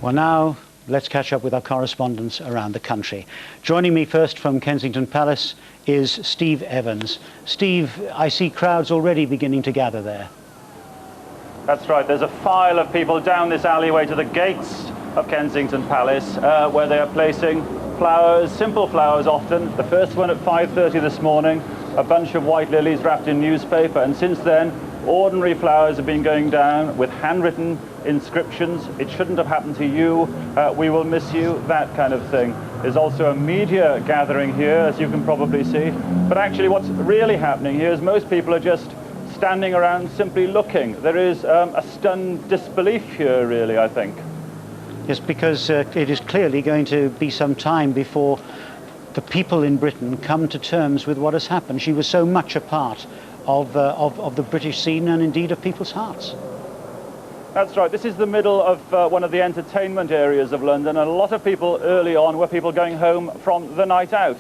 Well, now let's catch up with our correspondents around the country. Joining me first from Kensington Palace is Steve Evans. Steve, I see crowds already beginning to gather there. That's right. There's a file of people down this alleyway to the gates of Kensington Palace, where they are placing flowers, simple flowers often. The first one at 5:30 this morning, a bunch of white lilies wrapped in newspaper, and since then, ordinary flowers have been going down with handwritten inscriptions. It shouldn't have happened to you. We will miss you, that kind of thing. There's also a media gathering here, as you can probably see. But actually what's really happening here is most people are just standing around simply looking. There is a stunned disbelief here, really, I think. Yes, because it is clearly going to be some time before the people in Britain come to terms with what has happened. She was so much a part of the British scene and indeed of people's hearts. That's right. This is the middle of one of the entertainment areas of London, and a lot of people early on were people going home from the night out.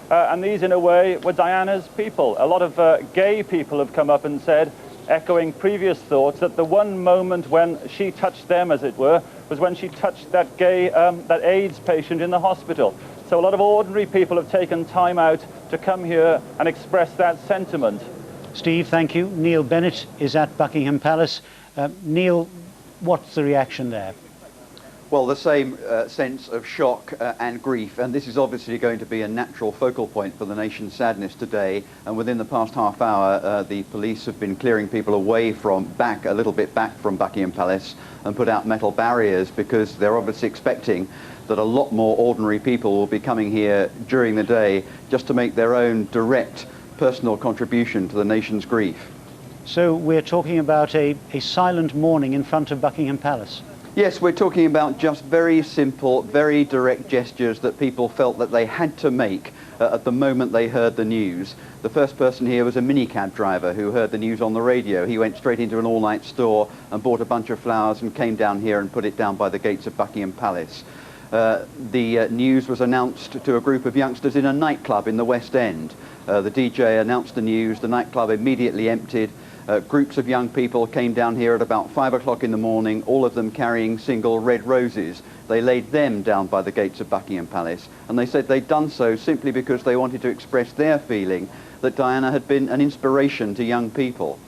And these, in a way, were Diana's people. A lot of gay people have come up and said, echoing previous thoughts, that the one moment when she touched them, as it were, was when she touched that that AIDS patient in the hospital. So a lot of ordinary people have taken time out to come here and express that sentiment. Steve, thank you. Neil Bennett is at Buckingham Palace. Neil, what's the reaction there? Well, the same sense of shock and grief, and this is obviously going to be a natural focal point for the nation's sadness today. And within the past half hour, the police have been clearing people away a little bit back from Buckingham Palace and put out metal barriers, because they're obviously expecting that a lot more ordinary people will be coming here during the day just to make their own direct personal contribution to the nation's grief. So we're talking about a silent mourning in front of Buckingham Palace. Yes, we're talking about just very simple, very direct gestures that people felt that they had to make at the moment they heard the news. The first person here was a minicab driver who heard the news on the radio. He went straight into an all-night store and bought a bunch of flowers and came down here and put it down by the gates of Buckingham Palace. The news was announced to a group of youngsters in a nightclub in the West End. The DJ announced the news, the nightclub immediately emptied. Groups of young people came down here at about 5 o'clock in the morning, all of them carrying single red roses. They laid them down by the gates of Buckingham Palace, and they said they'd done so simply because they wanted to express their feeling that Diana had been an inspiration to young people.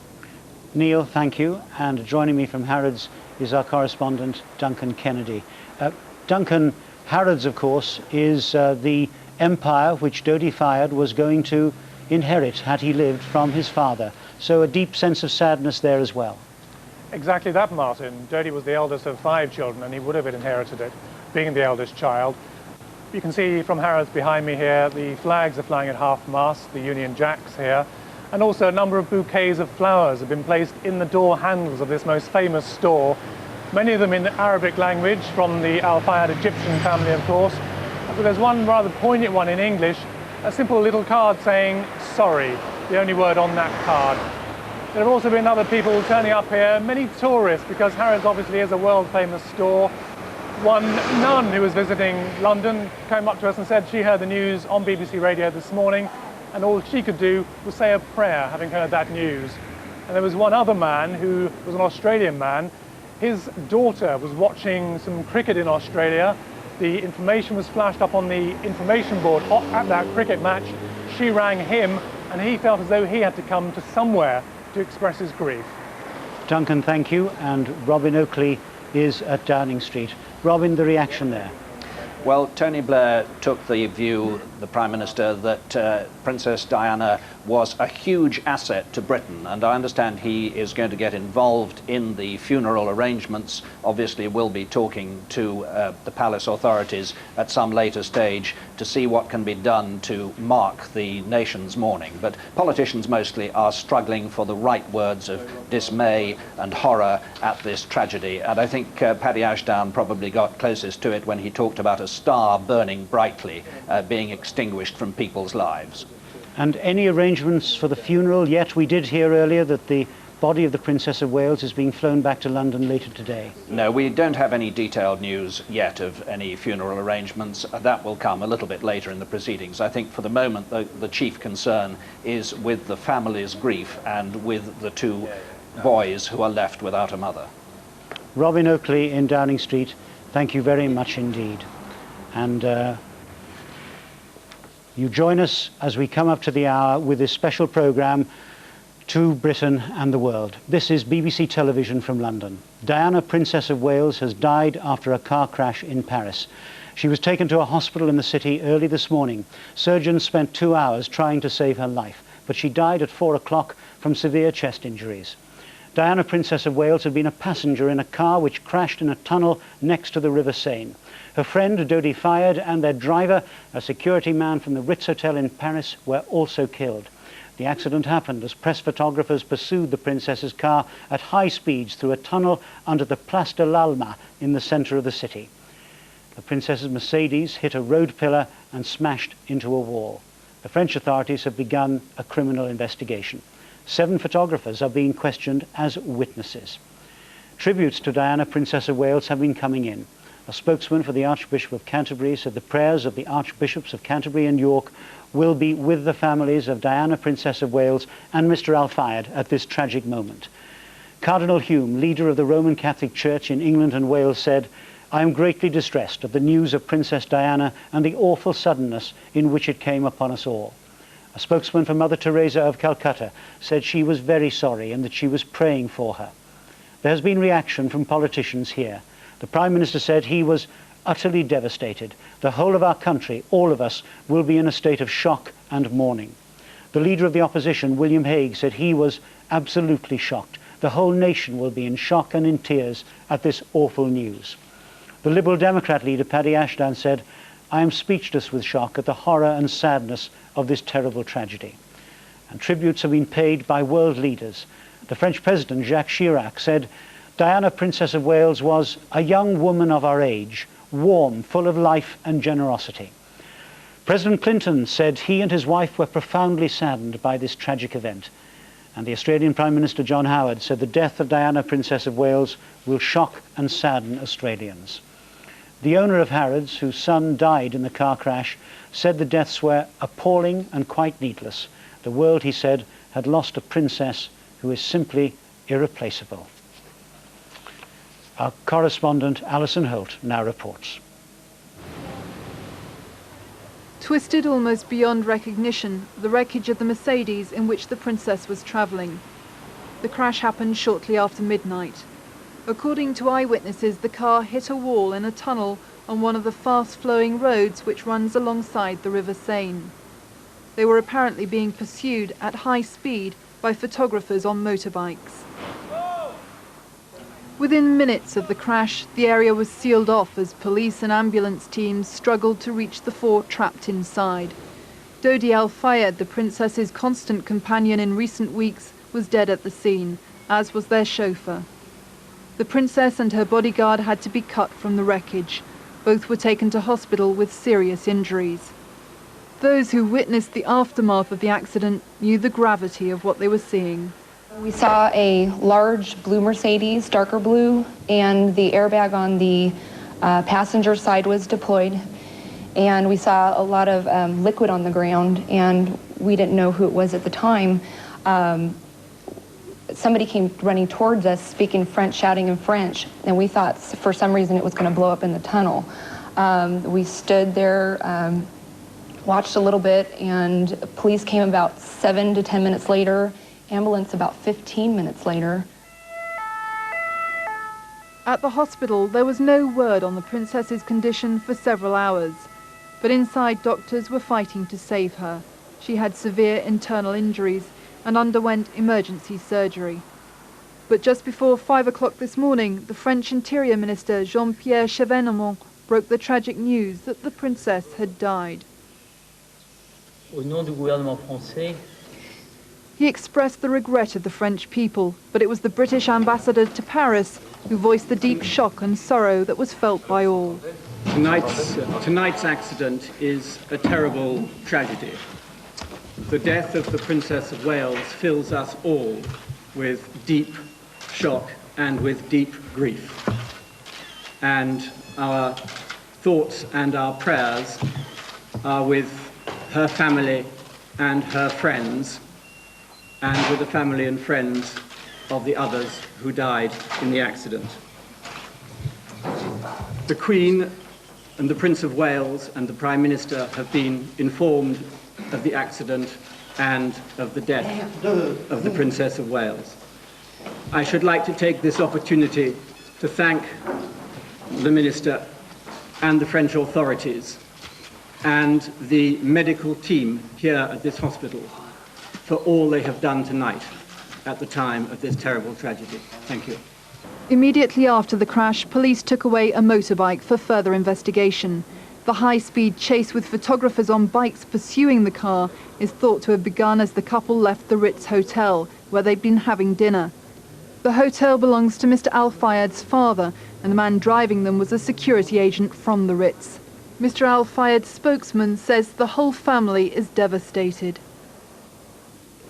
Neil, thank you. And joining me from Harrods is our correspondent, Duncan Kennedy. Duncan, Harrods, of course, is the empire which Dodi Fayed was going to inherit had he lived from his father. So a deep sense of sadness there as well. Exactly that, Martin. Dodi was the eldest of 5 children, and he would have inherited it, being the eldest child. You can see from Harrods behind me here, the flags are flying at half-mast, the Union Jacks here, and also a number of bouquets of flowers have been placed in the door handles of this most famous store, many of them in Arabic language, from the Al Fayed Egyptian family, of course. But there's one rather poignant one in English, a simple little card saying, sorry, the only word on that card. There have also been other people turning up here, many tourists, because Harrods obviously is a world-famous store. One nun who was visiting London came up to us and said she heard the news on BBC Radio this morning, and all she could do was say a prayer having heard that news. And there was one other man who was an Australian man. His daughter was watching some cricket in Australia. The information was flashed up on the information board at that cricket match. She rang him, and he felt as though he had to come to somewhere to express his grief. Duncan, thank you. And Robin Oakley is at Downing Street. Robin, the reaction there? Well, Tony Blair took the view, the Prime Minister, that Princess Diana was a huge asset to Britain, and I understand he is going to get involved in the funeral arrangements. Obviously will be talking to the palace authorities at some later stage to see what can be done to mark the nation's mourning. But politicians mostly are struggling for the right words of dismay and horror at this tragedy, and I think Paddy Ashdown probably got closest to it when he talked about a star burning brightly, being extinguished from people's lives. And any arrangements for the funeral yet? We did hear earlier that the body of the Princess of Wales is being flown back to London later today. No, we don't have any detailed news yet of any funeral arrangements. That will come a little bit later in the proceedings. I think for the moment the chief concern is with the family's grief and with the 2 boys who are left without a mother. Robin Oakley in Downing Street, Thank you very much indeed. And you join us as we come up to the hour with this special programme, To Britain and the World. This is BBC Television from London. Diana, Princess of Wales, has died after a car crash in Paris. She was taken to a hospital in the city early this morning. Surgeons spent 2 hours trying to save her life, but she died at 4 o'clock from severe chest injuries. Diana, Princess of Wales, had been a passenger in a car which crashed in a tunnel next to the River Seine. Her friend, Dodi Fayed, and their driver, a security man from the Ritz Hotel in Paris, were also killed. The accident happened as press photographers pursued the princess's car at high speeds through a tunnel under the Place de l'Alma in the centre of the city. The princess's Mercedes hit a road pillar and smashed into a wall. The French authorities have begun a criminal investigation. 7 photographers are being questioned as witnesses. Tributes to Diana, Princess of Wales, have been coming in. A spokesman for the Archbishop of Canterbury said the prayers of the Archbishops of Canterbury and York will be with the families of Diana, Princess of Wales, and Mr. Al Fayed at this tragic moment. Cardinal Hume, leader of the Roman Catholic Church in England and Wales, said, "I am greatly distressed at the news of Princess Diana and the awful suddenness in which it came upon us all." A spokesman for Mother Teresa of Calcutta said she was very sorry and that she was praying for her. There has been reaction from politicians here. The Prime Minister said he was utterly devastated. The whole of our country, all of us, will be in a state of shock and mourning. The leader of the opposition, William Hague, said he was absolutely shocked. The whole nation will be in shock and in tears at this awful news. The Liberal Democrat leader, Paddy Ashdown, said, "I am speechless with shock at the horror and sadness of this terrible tragedy." And tributes have been paid by world leaders. The French President, Jacques Chirac, said, "Diana, Princess of Wales, was a young woman of our age, warm, full of life and generosity." President Clinton said he and his wife were profoundly saddened by this tragic event. And the Australian Prime Minister, John Howard, said the death of Diana, Princess of Wales, will shock and sadden Australians. The owner of Harrods, whose son died in the car crash, said the deaths were appalling and quite needless. The world, he said, had lost a princess who is simply irreplaceable. Our correspondent, Alison Holt, now reports. Twisted almost beyond recognition, the wreckage of the Mercedes in which the princess was travelling. The crash happened shortly after midnight. According to eyewitnesses, the car hit a wall in a tunnel on one of the fast-flowing roads which runs alongside the River Seine. They were apparently being pursued at high speed by photographers on motorbikes. Within minutes of the crash, the area was sealed off as police and ambulance teams struggled to reach the 4 trapped inside. Dodi Al Fayed, the princess's constant companion in recent weeks, was dead at the scene, as was their chauffeur. The princess and her bodyguard had to be cut from the wreckage. Both were taken to hospital with serious injuries. Those who witnessed the aftermath of the accident knew the gravity of what they were seeing. We saw a large blue Mercedes, darker blue, and the airbag on the passenger side was deployed. And we saw a lot of liquid on the ground, and we didn't know who it was at the time. Somebody came running towards us, speaking French, shouting in French, and we thought for some reason it was going to blow up in the tunnel. We stood there, watched a little bit, and police came about 7 to 10 minutes later. Ambulance about 15 minutes later. At the hospital, there was no word on the princess's condition for several hours, but inside doctors were fighting to save her. She had severe internal injuries and underwent emergency surgery. But just before 5 o'clock this morning, the French Interior Minister Jean-Pierre Chevènement broke the tragic news that the princess had died. Au nom du gouvernement français, he expressed the regret of the French people, but it was the British ambassador to Paris who voiced the deep shock and sorrow that was felt by all. Tonight's accident is a terrible tragedy. The death of the Princess of Wales fills us all with deep shock and with deep grief. And our thoughts and our prayers are with her family and her friends, and with the family and friends of the others who died in the accident. The Queen and the Prince of Wales and the Prime Minister have been informed of the accident and of the death of the Princess of Wales. I should like to take this opportunity to thank the Minister and the French authorities and the medical team here at this hospital for all they have done tonight at the time of this terrible tragedy. Thank you. Immediately after the crash, police took away a motorbike for further investigation. The high-speed chase with photographers on bikes pursuing the car is thought to have begun as the couple left the Ritz Hotel, where they'd been having dinner. The hotel belongs to Mr. Al-Fayed's father, and the man driving them was a security agent from the Ritz. Mr. Al-Fayed's spokesman says the whole family is devastated.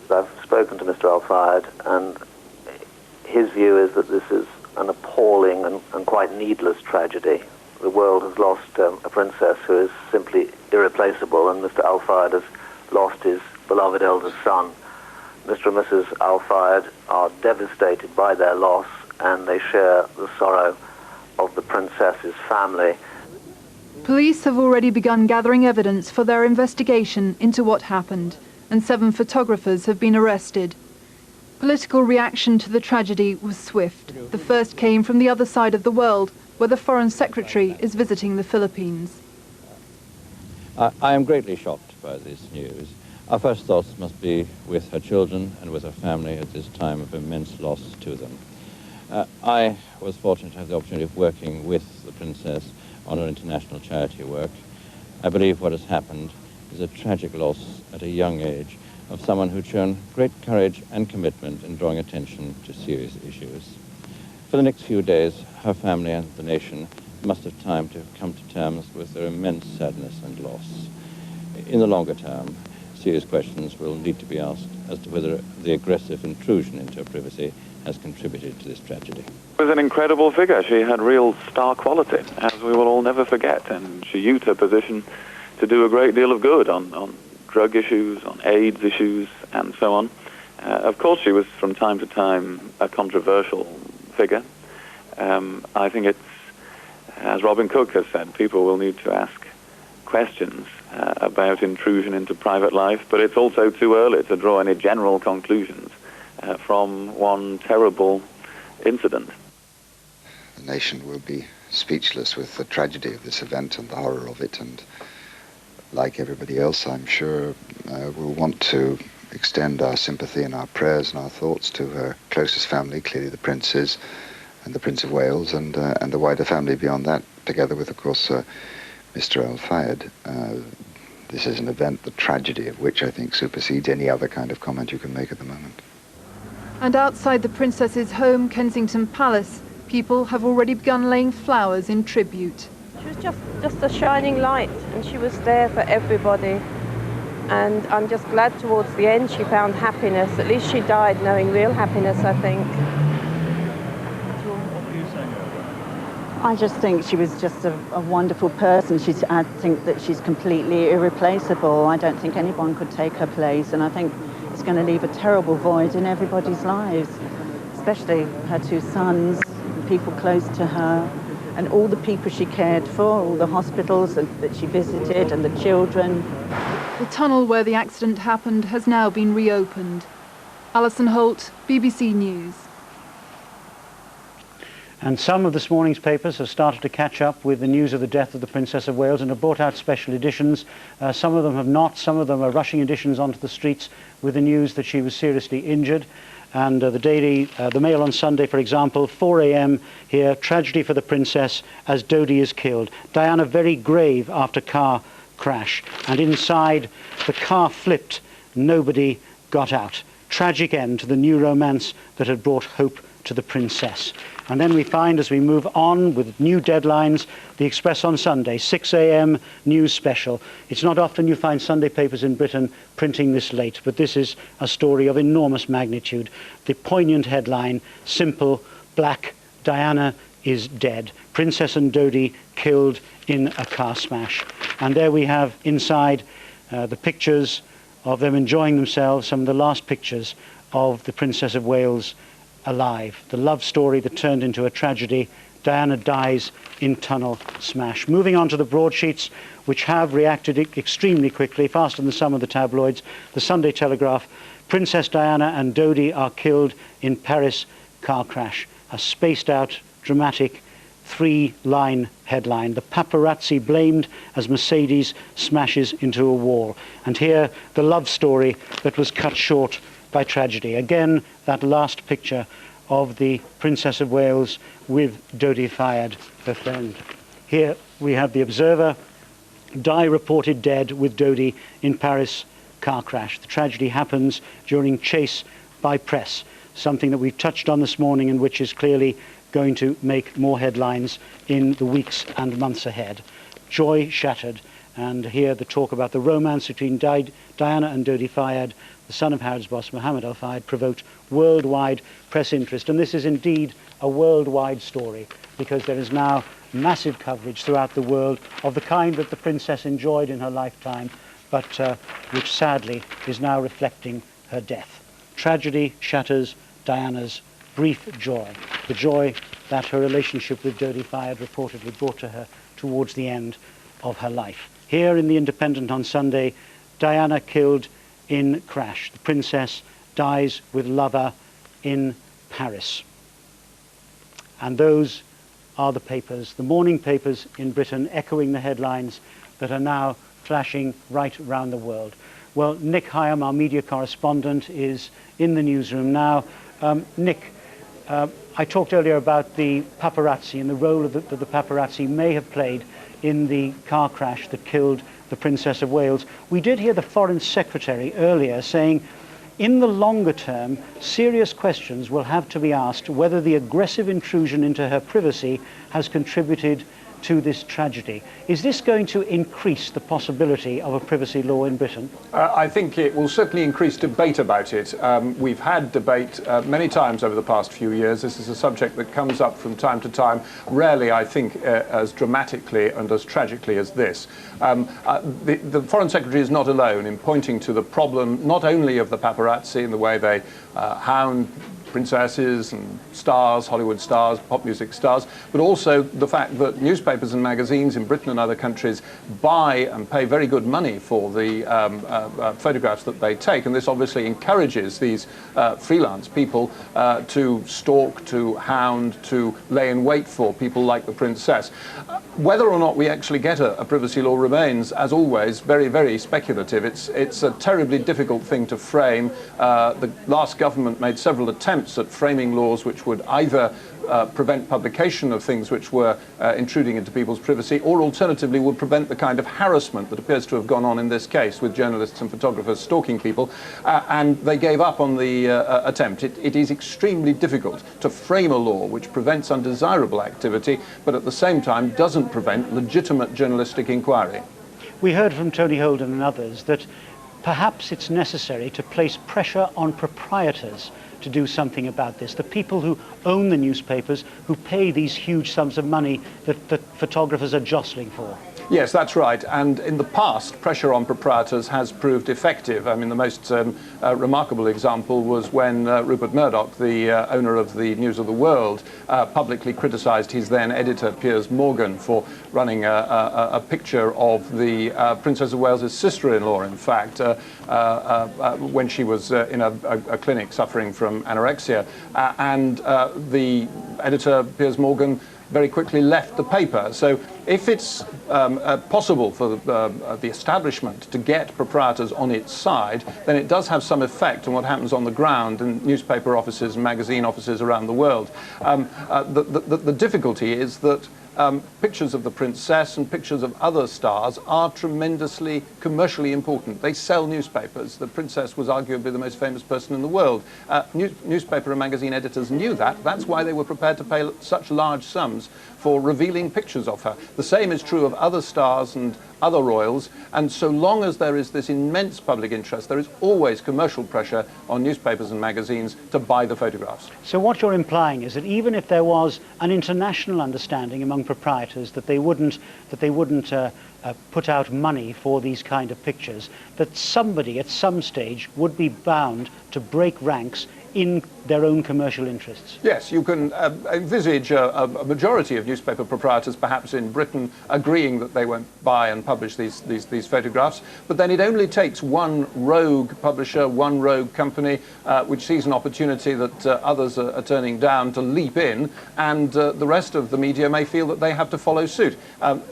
I've spoken to Mr. Al-Fayed, and his view is that this is an appalling and quite needless tragedy. The world has lost a princess who is simply irreplaceable, and Mr. Al-Fayed has lost his beloved eldest son. Mr. and Mrs. Al-Fayed are devastated by their loss, and they share the sorrow of the princess's family. Police have already begun gathering evidence for their investigation into what happened, and 7 photographers have been arrested. Political reaction to the tragedy was swift. The first came from the other side of the world, where the Foreign Secretary is visiting the Philippines. I am greatly shocked by this news. Our first thoughts must be with her children and with her family at this time of immense loss to them. I was fortunate to have the opportunity of working with the Princess on her international charity work. I believe what has happened is a tragic loss at a young age of someone who'd shown great courage and commitment in drawing attention to serious issues. For the next few days, her family and the nation must have time to come to terms with their immense sadness and loss. In the longer term, serious questions will need to be asked as to whether the aggressive intrusion into her privacy has contributed to this tragedy. She was an incredible figure. She had real star quality, as we will all never forget, and she used her position to do a great deal of good on drug issues, on AIDS issues, and so on. Of course, she was from time to time a controversial figure. I think it's, as Robin Cook has said, people will need to ask questions about intrusion into private life, but it's also too early to draw any general conclusions from one terrible incident. The nation will be speechless with the tragedy of this event and the horror of it, and like everybody else, I'm sure we'll want to extend our sympathy and our prayers and our thoughts to her closest family, clearly the princes and the Prince of Wales, and the wider family beyond that, together with, of course, Mr. Al-Fayed. This is an event, the tragedy of which I think supersedes any other kind of comment you can make at the moment. And outside the princess's home, Kensington Palace, people have already begun laying flowers in tribute. She was just a shining light, and she was there for everybody. And I'm just glad towards the end she found happiness. At least she died knowing real happiness, I think. I just think she was just a wonderful person. I think that she's completely irreplaceable. I don't think anyone could take her place, and I think it's going to leave a terrible void in everybody's lives, especially her 2 sons, people close to her, and all the people she cared for, all the hospitals that she visited, and the children. The tunnel where the accident happened has now been reopened. Alison Holt, BBC News. And some of this morning's papers have started to catch up with the news of the death of the Princess of Wales and have brought out special editions. Some of them have not. Some of them are rushing editions onto the streets with the news that she was seriously injured. And the Mail on Sunday, for example, 4 a.m. here, tragedy for the Princess as Dodi is killed. Diana very grave after car crash. And inside, the car flipped. Nobody got out. Tragic end to the new romance that had brought hope to the princess. And then we find, as we move on with new deadlines, the Express on Sunday, 6 a.m. news special. It's not often you find Sunday papers in Britain printing this late, but this is a story of enormous magnitude. The poignant headline, simple, black, Diana is dead. Princess and Dodi killed in a car smash. And there we have inside the pictures of them enjoying themselves, some of the last pictures of the Princess of Wales alive. The love story that turned into a tragedy Diana dies in tunnel smash. Moving on to the broadsheets, which have reacted extremely quickly, faster than some of the tabloids. The Sunday Telegraph: Princess Diana and Dodi are killed in Paris car crash. A spaced out, dramatic, 3-line headline. The paparazzi blamed as Mercedes smashes into a wall. And here, the love story that was cut short by tragedy. Again, that last picture of the Princess of Wales with Dodi Fayed, her friend. Here we have the Observer: Di reported dead with Dodi in Paris car crash. The tragedy happens during chase by press, something that we've touched on this morning and which is clearly going to make more headlines in the weeks and months ahead. Joy shattered. And here the talk about the romance between Diana and Dodi Fayed, the son of Harrods boss Mohammed Al Fayed, provoked worldwide press interest. And this is indeed a worldwide story, because there is now massive coverage throughout the world of the kind that the princess enjoyed in her lifetime, but which sadly is now reflecting her death. Tragedy shatters Diana's brief joy, the joy that her relationship with Dodi Fayed reportedly brought to her towards the end of her life. Here in The Independent on Sunday: Diana killed in crash. The princess dies with lover in Paris. And those are the papers, the morning papers in Britain, echoing the headlines that are now flashing right around the world. Well, Nick Hyam, our media correspondent, is in the newsroom now. Nick, I talked earlier about the paparazzi and the role that the paparazzi may have played in the car crash that killed the Princess of Wales. We did hear the Foreign Secretary earlier saying, in the longer term, serious questions will have to be asked whether the aggressive intrusion into her privacy has contributed to this tragedy. Is this going to increase the possibility of a privacy law in Britain? I think it will certainly increase debate about it. We've had debate many times over the past few years. This is a subject that comes up from time to time, rarely, I think, as dramatically and as tragically as this. The Foreign Secretary is not alone in pointing to the problem not only of the paparazzi in the way they hound princesses and stars, Hollywood stars, pop music stars, but also the fact that newspapers and magazines in Britain and other countries buy and pay very good money for the photographs that they take, and this obviously encourages these freelance people to stalk, to hound, to lay in wait for people like the princess. Whether or not we actually get a privacy law remains, as always, very, very speculative. It's a terribly difficult thing to frame. The last government made several attempts at framing laws which would either prevent publication of things which were intruding into people's privacy, or alternatively would prevent the kind of harassment that appears to have gone on in this case with journalists and photographers stalking people, and they gave up on the attempt. It is extremely difficult to frame a law which prevents undesirable activity, but at the same time doesn't prevent legitimate journalistic inquiry. We heard from Tony Holden and others that perhaps it's necessary to place pressure on proprietors to do something about this. The people who own the newspapers, who pay these huge sums of money that photographers are jostling for. Yes, that's right. And in the past, pressure on proprietors has proved effective. I mean, the most remarkable example was when Rupert Murdoch, the owner of the News of the World, publicly criticised his then editor, Piers Morgan, for running a picture of the Princess of Wales' sister-in-law, in fact, when she was in a clinic suffering from anorexia. And the editor, Piers Morgan, very quickly left the paper. So if it's possible for the establishment to get proprietors on its side, then it does have some effect on what happens on the ground in newspaper offices and magazine offices around the world. The difficulty is that pictures of the princess and pictures of other stars are tremendously commercially important. They sell newspapers. The princess was arguably the most famous person in the world. Newspaper and magazine editors knew that. That's why they were prepared to pay such large sums for revealing pictures of her. The same is true of other stars and other royals, and so long as there is this immense public interest, there is always commercial pressure on newspapers and magazines to buy the photographs. So what you're implying is that even if there was an international understanding among proprietors that they wouldn't put out money for these kind of pictures, that somebody at some stage would be bound to break ranks in their own commercial interests. Yes, you can envisage a majority of newspaper proprietors, perhaps in Britain, agreeing that they won't buy and publish these photographs. But then it only takes one rogue publisher, one rogue company, which sees an opportunity that others are turning down, to leap in, and the rest of the media may feel that they have to follow suit.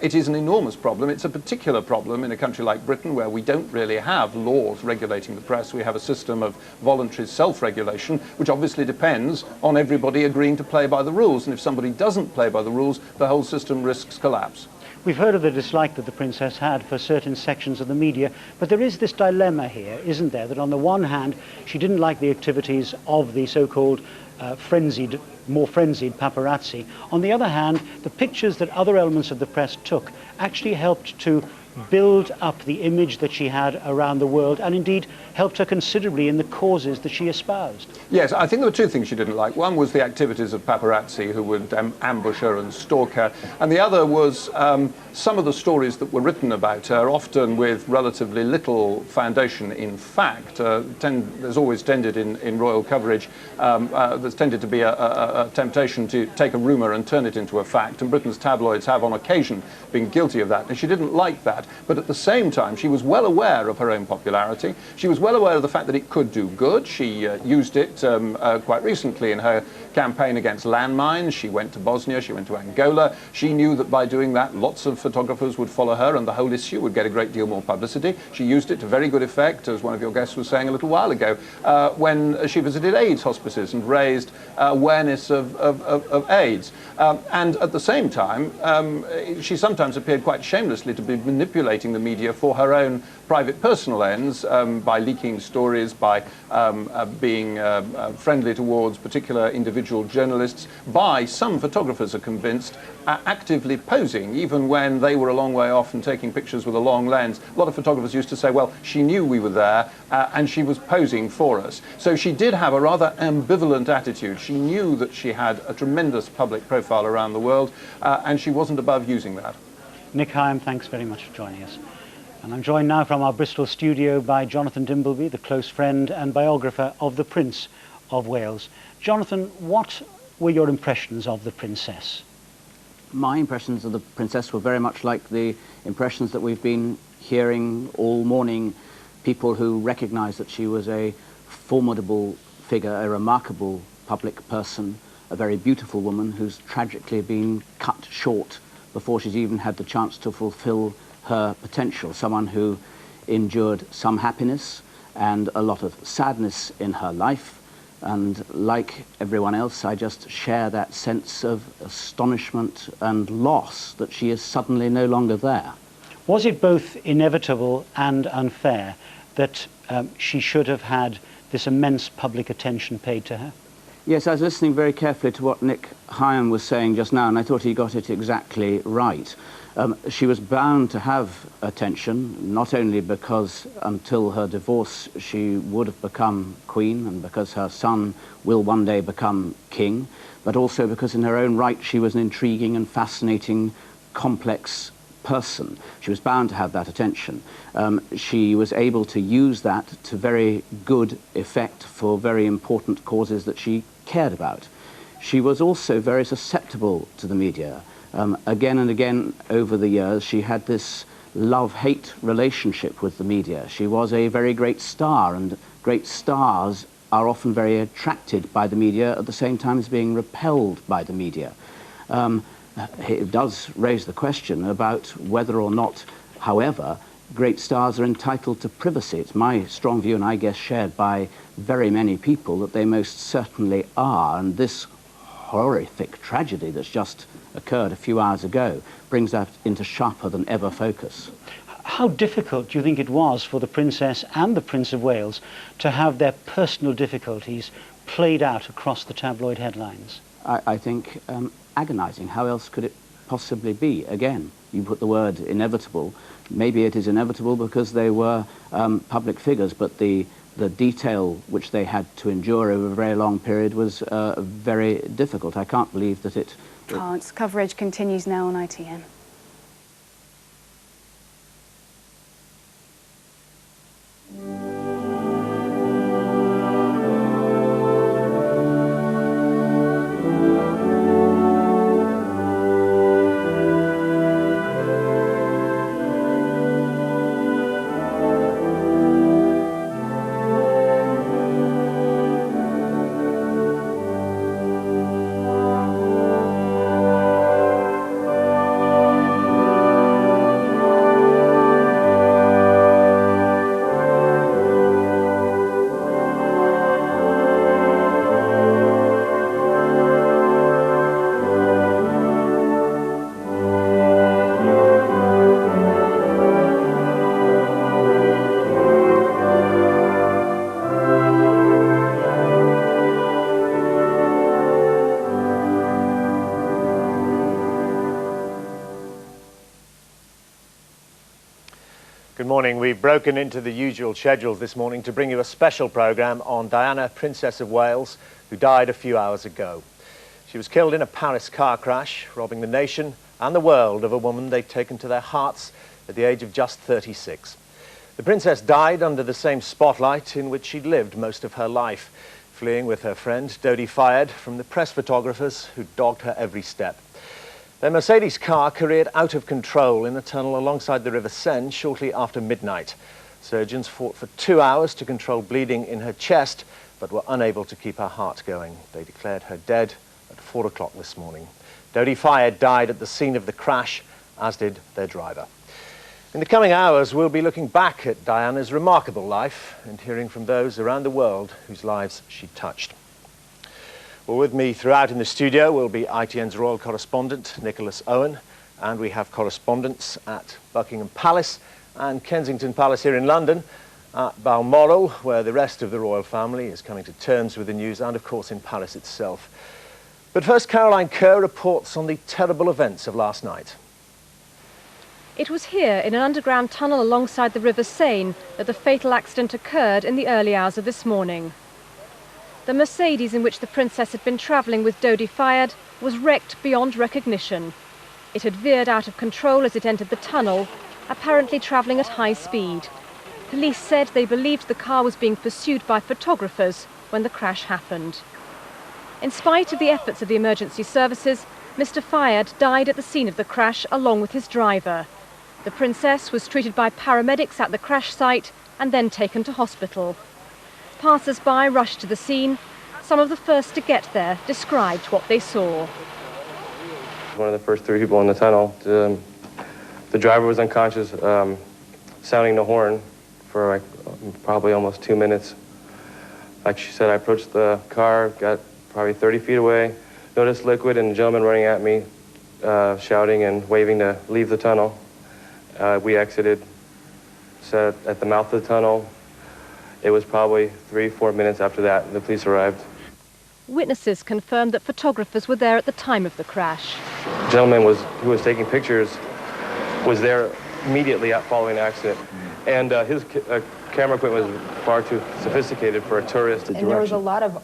It is an enormous problem. It's a particular problem in a country like Britain, where we don't really have laws regulating the press. We have a system of voluntary self-regulation, which obviously depends on everybody agreeing to play by the rules. And if somebody doesn't play by the rules, the whole system risks collapse. We've heard of the dislike that the Princess had for certain sections of the media, but there is this dilemma here, isn't there, that on the one hand, she didn't like the activities of the so-called more frenzied paparazzi. On the other hand, the pictures that other elements of the press took actually helped to build up the image that she had around the world, and indeed helped her considerably in the causes that she espoused. Yes, I think there were two things she didn't like. One was the activities of paparazzi who would ambush her and stalk her, and the other was some of the stories that were written about her, often with relatively little foundation in fact. There's always tended in royal coverage, there's tended to be a temptation to take a rumour and turn it into a fact, and Britain's tabloids have on occasion been guilty of that, and she didn't like that. But at the same time, she was well aware of her own popularity. She was well aware of the fact that it could do good. She used it quite recently in her campaign against landmines. She went to Bosnia, she went to Angola. She knew that by doing that, lots of photographers would follow her and the whole issue would get a great deal more publicity. She used it to very good effect, as one of your guests was saying a little while ago, when she visited AIDS hospices and raised awareness of AIDS. And at the same time, she sometimes appeared quite shamelessly to be manipulating the media for her own private personal ends, by leaking stories, by being friendly towards particular individual journalists, by, some photographers are convinced, actively posing, even when they were a long way off and taking pictures with a long lens. A lot of photographers used to say, well, she knew we were there and she was posing for us. So she did have a rather ambivalent attitude. She knew that she had a tremendous public profile around the world, and she wasn't above using that. Nick Hyam, thanks very much for joining us. And I'm joined now from our Bristol studio by Jonathan Dimbleby, the close friend and biographer of the Prince of Wales. Jonathan, what were your impressions of the Princess? My impressions of the Princess were very much like the impressions that we've been hearing all morning. People who recognised that she was a formidable figure, a remarkable public person, a very beautiful woman who's tragically been cut short before she's even had the chance to fulfil her potential. Someone who endured some happiness and a lot of sadness in her life. And like everyone else, I just share that sense of astonishment and loss that she is suddenly no longer there. Was it both inevitable and unfair that she should have had this immense public attention paid to her? Yes, I was listening very carefully to what Nick Hyam was saying just now, and I thought he got it exactly right. She was bound to have attention, not only because until her divorce she would have become queen and because her son will one day become king, but also because in her own right she was an intriguing and fascinating, complex person. She was bound to have that attention. She was able to use that to very good effect for very important causes that she cared about. She was also very susceptible to the media. Again and again over the years, she had this love-hate relationship with the media. She was a very great star, and great stars are often very attracted by the media at the same time as being repelled by the media. It does raise the question about whether or not, however, great stars are entitled to privacy. It's my strong view, and I guess shared by very many people, that they most certainly are, and this horrific tragedy that's just occurred a few hours ago brings that into sharper than ever focus. How difficult do you think it was for the Princess and the Prince of Wales to have their personal difficulties played out across the tabloid headlines? I think agonising. How else could it possibly be? Again, you put the word inevitable. Maybe it is inevitable because they were public figures, but the detail which they had to endure over a very long period was very difficult. I can't believe that it... Can't. Coverage continues now on ITN. Good morning. We've broken into the usual schedules this morning to bring you a special programme on Diana, Princess of Wales, who died a few hours ago. She was killed in a Paris car crash, robbing the nation and the world of a woman they'd taken to their hearts at the age of just 36. The princess died under the same spotlight in which she'd lived most of her life, fleeing with her friend Dodi Fayed from the press photographers who dogged her every step. Their Mercedes car careered out of control in a tunnel alongside the River Seine shortly after midnight. Surgeons fought for 2 hours to control bleeding in her chest, but were unable to keep her heart going. They declared her dead at 4 o'clock this morning. Dodi Fayed died at the scene of the crash, as did their driver. In the coming hours, we'll be looking back at Diana's remarkable life and hearing from those around the world whose lives she touched. Well, with me throughout in the studio will be ITN's royal correspondent, Nicholas Owen, and we have correspondents at Buckingham Palace and Kensington Palace here in London, at Balmoral, where the rest of the royal family is coming to terms with the news, and of course in Paris itself. But first, Caroline Kerr reports on the terrible events of last night. It was here, in an underground tunnel alongside the River Seine, that the fatal accident occurred in the early hours of this morning. The Mercedes in which the princess had been travelling with Dodi Fayed was wrecked beyond recognition. It had veered out of control as it entered the tunnel, apparently travelling at high speed. Police said they believed the car was being pursued by photographers when the crash happened. In spite of the efforts of the emergency services, Mr. Fayed died at the scene of the crash along with his driver. The princess was treated by paramedics at the crash site and then taken to hospital. Passers-by rushed to the scene. Some of the first to get there described what they saw. One of the first 3 people in the tunnel. The driver was unconscious, sounding the horn for probably almost 2 minutes. Like she said, I approached the car, got probably 30 feet away, noticed liquid and a gentleman running at me, shouting and waving to leave the tunnel. We exited, sat at the mouth of the tunnel. It was probably 3-4 minutes after that the police arrived. Witnesses confirmed that photographers were there at the time of the crash. The gentleman who was taking pictures was there immediately following the accident. And his camera equipment was far too sophisticated for a tourist. And there was a lot of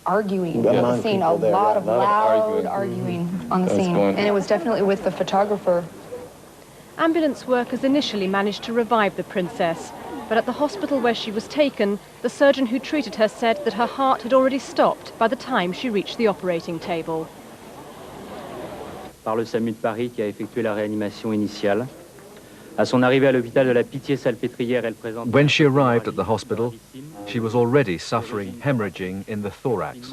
arguing on the scene, a lot of loud arguing on the scene. And it was definitely with the photographer. Ambulance workers initially managed to revive the princess, but at the hospital where she was taken, the surgeon who treated her said that her heart had already stopped by the time she reached the operating table. Par le SAMU de Paris qui a effectué la réanimation initiale. À son arrivée à l'hôpital de la Pitié-Salpêtrière, elle présente... When she arrived at the hospital, she was already suffering hemorrhaging in the thorax.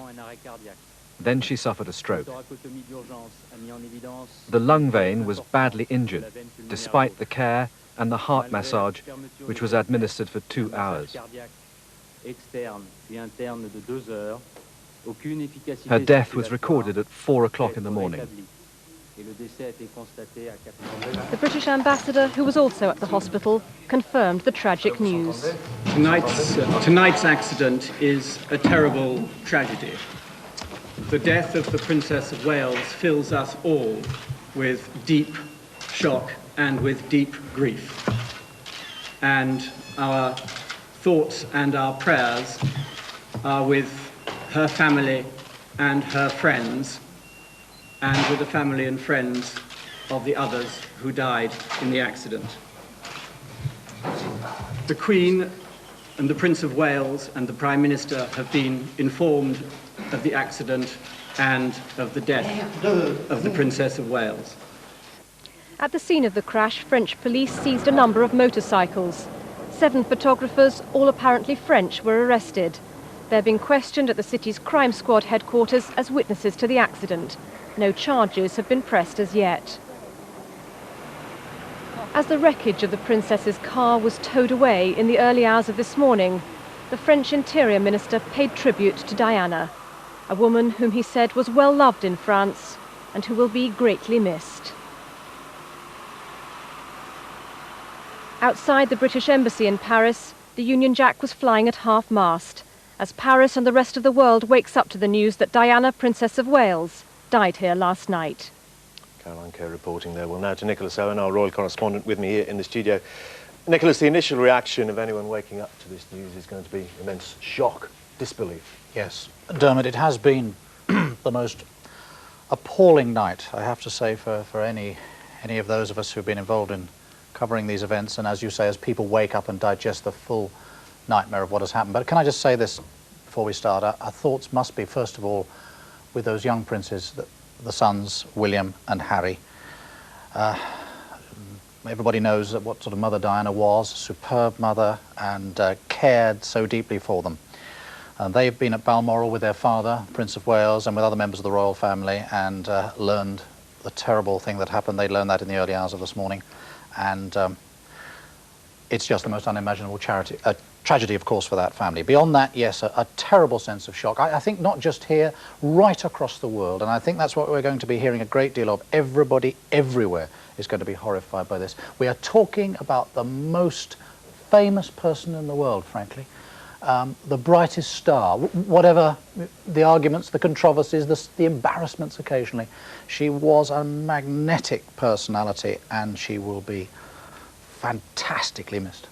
Then she suffered a stroke. The lung vein was badly injured, despite the care and the heart massage, which was administered for 2 hours. Her death was recorded at 4 o'clock in the morning. The British ambassador, who was also at the hospital, confirmed the tragic news. Tonight's accident is a terrible tragedy. The death of the Princess of Wales fills us all with deep shock and with deep grief. And our thoughts and our prayers are with her family and her friends, and with the family and friends of the others who died in the accident. The Queen and the Prince of Wales and the Prime Minister have been informed of the accident and of the death of the Princess of Wales. At the scene of the crash, French police seized a number of motorcycles. 7 photographers, all apparently French, were arrested. They're being questioned at the city's crime squad headquarters as witnesses to the accident. No charges have been pressed as yet. As the wreckage of the princess's car was towed away in the early hours of this morning, the French Interior Minister paid tribute to Diana, a woman whom he said was well loved in France and who will be greatly missed. Outside the British Embassy in Paris, the Union Jack was flying at half-mast, as Paris and the rest of the world wakes up to the news that Diana, Princess of Wales, died here last night. Caroline Kerr reporting there. Well, now to Nicholas Owen, our royal correspondent with me here in the studio. Nicholas, the initial reaction of anyone waking up to this news is going to be immense shock, disbelief. Yes, Dermot, it has been the most appalling night, I have to say, for any of those of us who've been involved in covering these events, and as you say, as people wake up and digest the full nightmare of what has happened. But can I just say this before we start? Our thoughts must be, first of all, with those young princes, the sons, William and Harry. Everybody knows what sort of mother Diana was, a superb mother, and cared so deeply for them. They've been at Balmoral with their father, Prince of Wales, and with other members of the royal family, and learned the terrible thing that happened. They learned that in the early hours of this morning, and it's just the most unimaginable tragedy, of course, for that family. Beyond that, yes, a terrible sense of shock. I think not just here, right across the world, and I think that's what we're going to be hearing a great deal of. Everybody, everywhere, is going to be horrified by this. We are talking about the most famous person in the world, frankly, the brightest star, whatever the arguments, the controversies, the embarrassments occasionally. She was a magnetic personality, and she will be fantastically missed.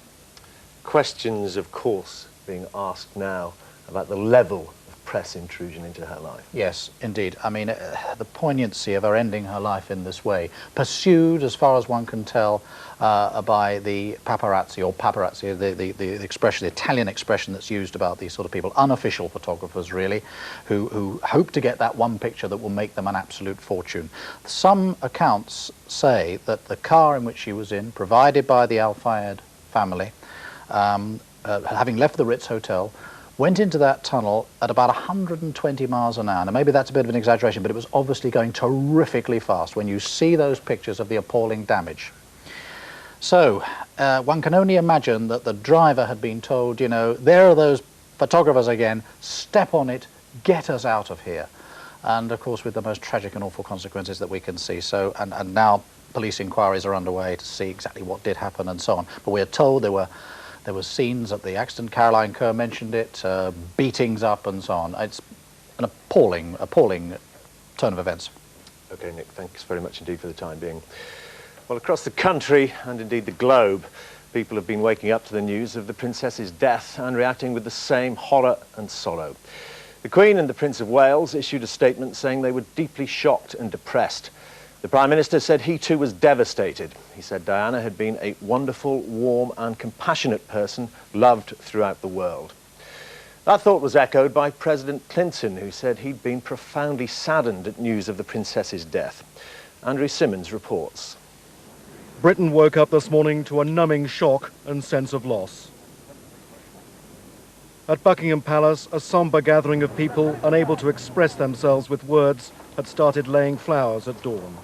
Questions, of course, being asked now about the level of press intrusion into her life. Yes, indeed. I mean, the poignancy of her ending her life in this way, pursued, as far as one can tell, by the paparazzi, or paparazzi, the expression, the Italian expression that's used about these sort of people, unofficial photographers, really, who hope to get that one picture that will make them an absolute fortune. Some accounts say that the car in which she was in, provided by the Al Fayed family, having left the Ritz Hotel, went into that tunnel at about 120 miles an hour. Now, maybe that's a bit of an exaggeration, but it was obviously going terrifically fast when you see those pictures of the appalling damage. So, one can only imagine that the driver had been told, you know, there are those photographers again, step on it, get us out of here. And, of course, with the most tragic and awful consequences that we can see. So, and now police inquiries are underway to see exactly what did happen and so on. But we're told there were scenes at the accident, Caroline Kerr mentioned it, beatings up and so on. It's an appalling turn of events. Okay, Nick, thanks very much indeed for the time being. Well, across the country, and indeed the globe, people have been waking up to the news of the Princess's death and reacting with the same horror and sorrow. The Queen and the Prince of Wales issued a statement saying they were deeply shocked and depressed. The Prime Minister said he too was devastated. He said Diana had been a wonderful, warm and compassionate person, loved throughout the world. That thought was echoed by President Clinton, who said he'd been profoundly saddened at news of the Princess's death. Andrew Simmons reports. Britain woke up this morning to a numbing shock and sense of loss. At Buckingham Palace, a sombre gathering of people unable to express themselves with words had started laying flowers at dawn.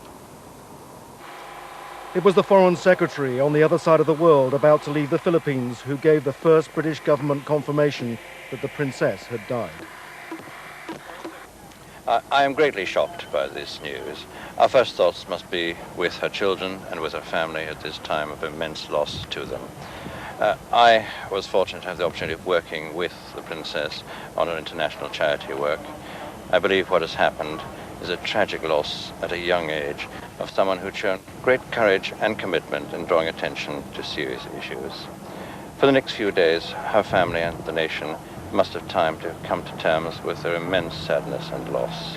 It was the Foreign Secretary on the other side of the world about to leave the Philippines who gave the first British government confirmation that the Princess had died. I am greatly shocked by this news. Our first thoughts must be with her children and with her family at this time of immense loss to them. I was fortunate to have the opportunity of working with the Princess on her international charity work. I believe what has happened is a tragic loss at a young age of someone who'd shown great courage and commitment in drawing attention to serious issues. For the next few days, her family and the nation must have time to come to terms with their immense sadness and loss.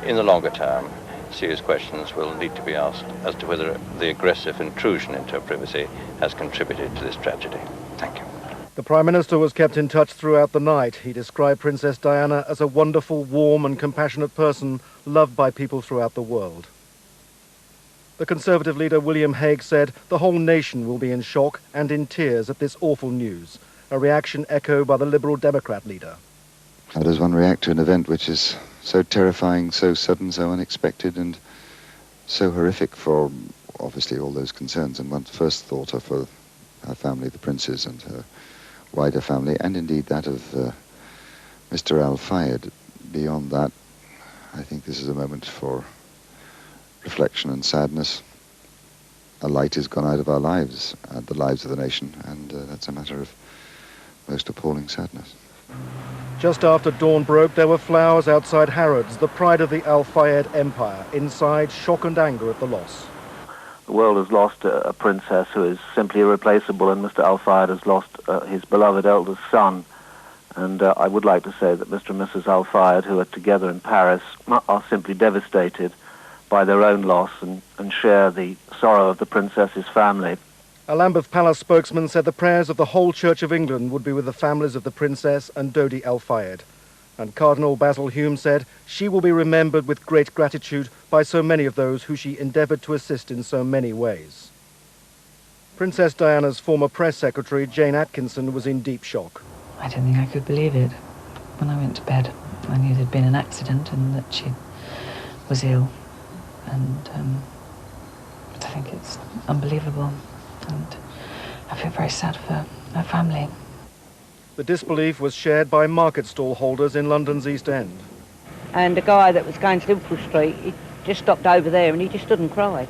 In the longer term, serious questions will need to be asked as to whether the aggressive intrusion into her privacy has contributed to this tragedy. Thank you. The Prime Minister was kept in touch throughout the night. He described Princess Diana as a wonderful, warm and compassionate person loved by people throughout the world. The Conservative leader William Hague said the whole nation will be in shock and in tears at this awful news, a reaction echoed by the Liberal Democrat leader. How does one react to an event which is so terrifying, so sudden, so unexpected and so horrific for obviously all those concerned? And one's first thought of her family, the princes and her wider family, and indeed that of Mr. Al Fayed. Beyond that, I think this is a moment for reflection and sadness. A light has gone out of our lives, the lives of the nation, and that's a matter of most appalling sadness. Just after dawn broke, there were flowers outside Harrods, the pride of the Al Fayed Empire. Inside, shock and anger at the loss. The world has lost a princess who is simply irreplaceable, and Mr. Al-Fayed has lost his beloved eldest son. And I would like to say that Mr. and Mrs. Al-Fayed, who are together in Paris, are simply devastated by their own loss and share the sorrow of the princess's family. A Lambeth Palace spokesman said the prayers of the whole Church of England would be with the families of the princess and Dodi Al-Fayed. And Cardinal Basil Hume said she will be remembered with great gratitude by so many of those who she endeavoured to assist in so many ways. Princess Diana's former press secretary, Jane Atkinson, was in deep shock. I didn't think I could believe it. When I went to bed, I knew there'd been an accident and that she was ill. And I think it's unbelievable. And I feel very sad for her family. The disbelief was shared by market stall holders in London's East End. And the guy that was going to Liverpool Street, he just stopped over there and he just stood and cried.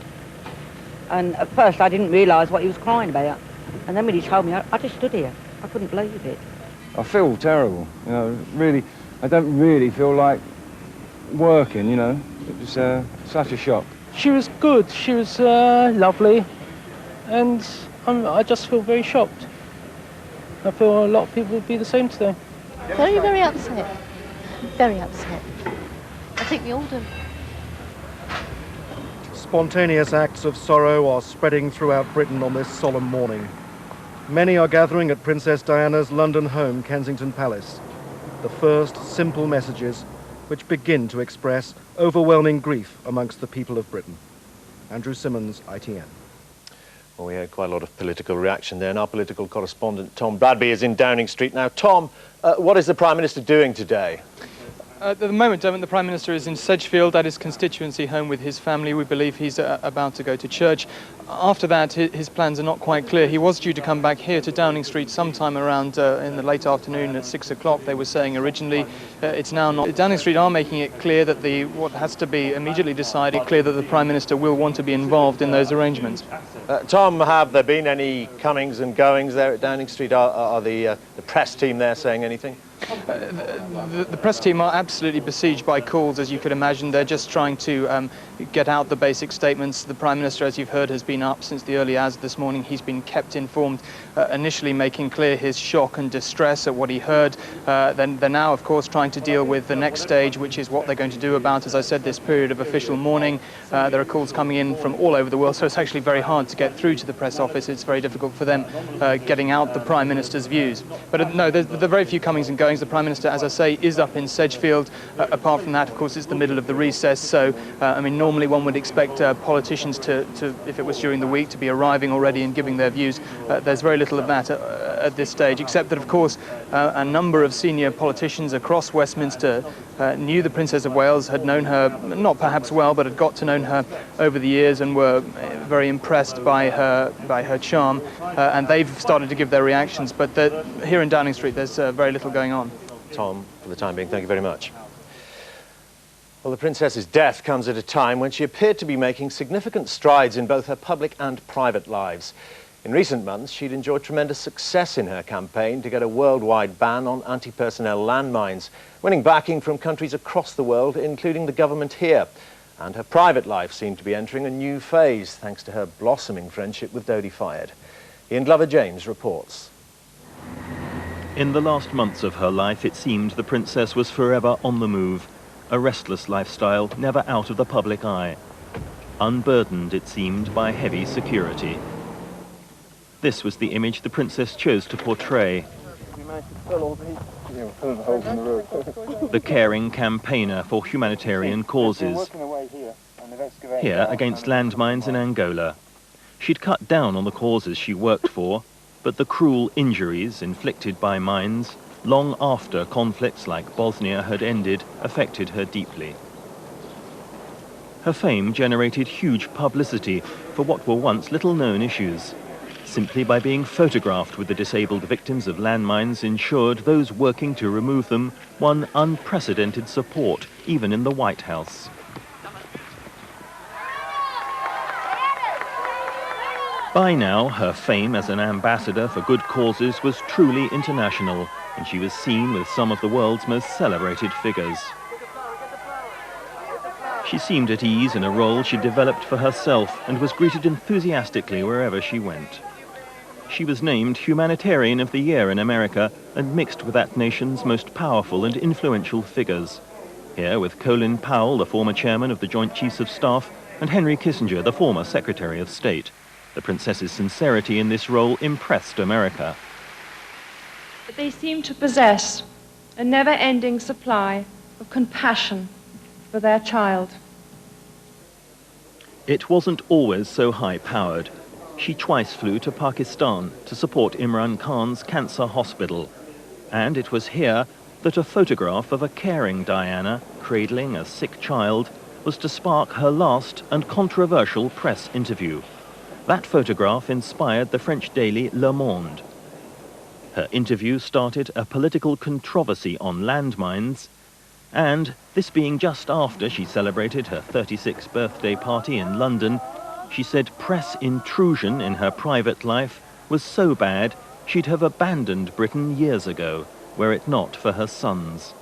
And at first I didn't realise what he was crying about. And then when he told me, I just stood here. I couldn't believe it. I feel terrible, you know, really. I don't really feel like working, you know. It was such a shock. She was good, she was lovely, and I just feel very shocked. I feel a lot of people would be the same today. Very, very upset. Very upset. I think we all do. Spontaneous acts of sorrow are spreading throughout Britain on this solemn morning. Many are gathering at Princess Diana's London home, Kensington Palace. The first simple messages which begin to express overwhelming grief amongst the people of Britain. Andrew Simmons, ITN. Well, we had quite a lot of political reaction there, and our political correspondent Tom Bradby is in Downing Street now. Tom, what is the Prime Minister doing today? At the moment, the Prime Minister is in Sedgefield at his constituency home with his family. We believe he's about to go to church. After that, his plans are not quite clear. He was due to come back here to Downing Street sometime around in the late afternoon at 6 o'clock, they were saying originally. It's now not. Downing Street are making it clear that what has to be immediately decided, clear that the Prime Minister will want to be involved in those arrangements. Tom, have there been any comings and goings there at Downing Street? Are the press team there saying anything? The press team are absolutely besieged by calls, as you could imagine. They're just trying to get out the basic statements. The Prime Minister, as you've heard, has been up since the early hours this morning. He's been kept informed, initially making clear his shock and distress at what he heard. Then they're now, of course, trying to deal with the next stage, which is what they're going to do about, as I said, this period of official mourning. There are calls coming in from all over the world, so it's actually very hard to get through to the press office. It's very difficult for them getting out the Prime Minister's views. But no, there are very few comings and goings. The Prime Minister, as I say, is up in Sedgefield. Apart from that, of course, it's the middle of the recess, so, I mean, normally one would expect politicians to, if it was during the week, to be arriving already and giving their views. There's very little of that at this stage, except that, of course, a number of senior politicians across Westminster knew the Princess of Wales, had known her, not perhaps well, but had got to know her over the years and were very impressed by her charm, and they've started to give their reactions. But here in Downing Street, there's very little going on. Tom, for the time being, thank you very much. Well, the Princess's death comes at a time when she appeared to be making significant strides in both her public and private lives. In recent months, she'd enjoyed tremendous success in her campaign to get a worldwide ban on anti-personnel landmines, winning backing from countries across the world, including the government here. And her private life seemed to be entering a new phase, thanks to her blossoming friendship with Dodi Fayed. Ian Glover-James reports. In the last months of her life, it seemed the princess was forever on the move, a restless lifestyle never out of the public eye. Unburdened, it seemed, by heavy security. This was the image the princess chose to portray. The caring campaigner for humanitarian causes. Here, against landmines in Angola. She'd cut down on the causes she worked for, but the cruel injuries inflicted by mines, long after conflicts like Bosnia had ended, affected her deeply. Her fame generated huge publicity for what were once little-known issues. Simply by being photographed with the disabled victims of landmines ensured those working to remove them won unprecedented support, even in the White House. By now, her fame as an ambassador for good causes was truly international, and she was seen with some of the world's most celebrated figures. She seemed at ease in a role she developed for herself and was greeted enthusiastically wherever she went. She was named Humanitarian of the Year in America and mixed with that nation's most powerful and influential figures. Here with Colin Powell, the former chairman of the Joint Chiefs of Staff, and Henry Kissinger, the former Secretary of State. The princess's sincerity in this role impressed America. They seem to possess a never-ending supply of compassion for their child. It wasn't always so high-powered. She twice flew to Pakistan to support Imran Khan's cancer hospital. And it was here that a photograph of a caring Diana, cradling a sick child, was to spark her last and controversial press interview. That photograph inspired the French daily Le Monde. Her interview started a political controversy on landmines, and this being just after she celebrated her 36th birthday party in London, she said press intrusion in her private life was so bad she'd have abandoned Britain years ago, were it not for her sons.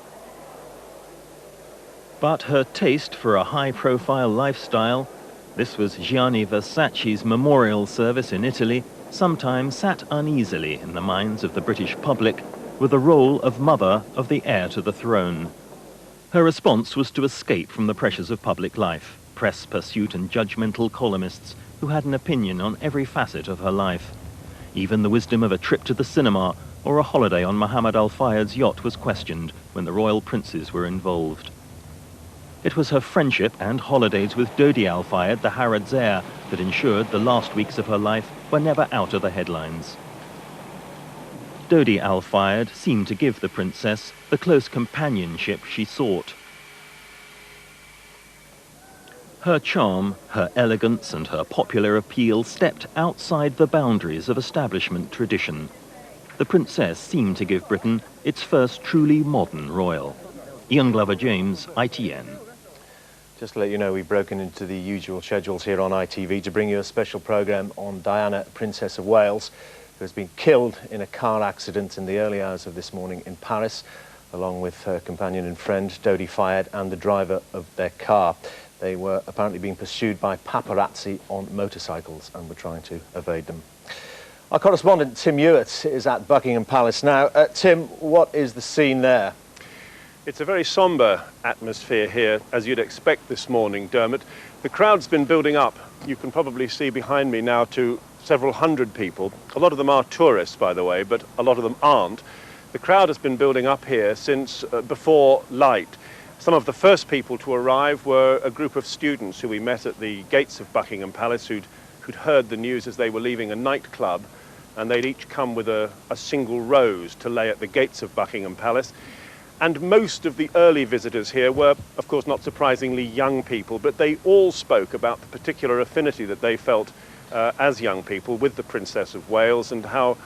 But her taste for a high-profile lifestyle, this was Gianni Versace's memorial service in Italy, sometimes sat uneasily in the minds of the British public with the role of mother of the heir to the throne. Her response was to escape from the pressures of public life, press pursuit and judgmental columnists who had an opinion on every facet of her life. Even the wisdom of a trip to the cinema or a holiday on Muhammad Al Fayed's yacht was questioned when the royal princes were involved. It was her friendship and holidays with Dodi Al Fayed, the Harrod's heir, that ensured the last weeks of her life were never out of the headlines. Dodi Al Fayed seemed to give the princess the close companionship she sought. Her charm, her elegance and her popular appeal stepped outside the boundaries of establishment tradition. The princess seemed to give Britain its first truly modern royal. Ian Glover James, ITN. Just to let you know, we've broken into the usual schedules here on ITV to bring you a special programme on Diana, Princess of Wales, who has been killed in a car accident in the early hours of this morning in Paris, along with her companion and friend, Dodi Fayed, and the driver of their car. They were apparently being pursued by paparazzi on motorcycles and were trying to evade them. Our correspondent, Tim Hewitt, is at Buckingham Palace now. Tim, what is the scene there? It's a very sombre atmosphere here, as you'd expect this morning, Dermot. The crowd's been building up. You can probably see behind me now to several hundred people. A lot of them are tourists, by the way, but a lot of them aren't. The crowd has been building up here since before light. Some of the first people to arrive were a group of students who we met at the gates of Buckingham Palace who'd heard the news as they were leaving a nightclub, and they'd each come with a single rose to lay at the gates of Buckingham Palace. And most of the early visitors here were, of course, not surprisingly young people, but they all spoke about the particular affinity that they felt as young people with the Princess of Wales and how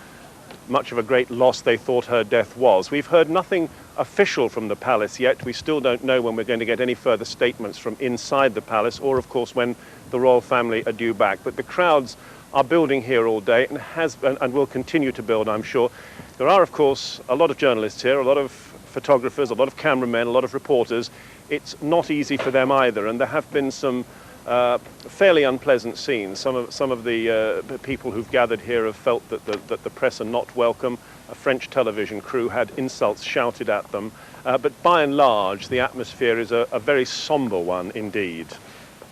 much of a great loss they thought her death was. We've heard nothing official from the palace yet. We still don't know when we're going to get any further statements from inside the palace or, of course, when the royal family are due back. But the crowds are building here all day and will continue to build, I'm sure. There are, of course, a lot of journalists here, a lot of photographers, a lot of cameramen, a lot of reporters. It's not easy for them either, and there have been some fairly unpleasant scenes. Some of the people who've gathered here have felt that the press are not welcome. A French television crew had insults shouted at them. But by and large, the atmosphere is a very sombre one indeed.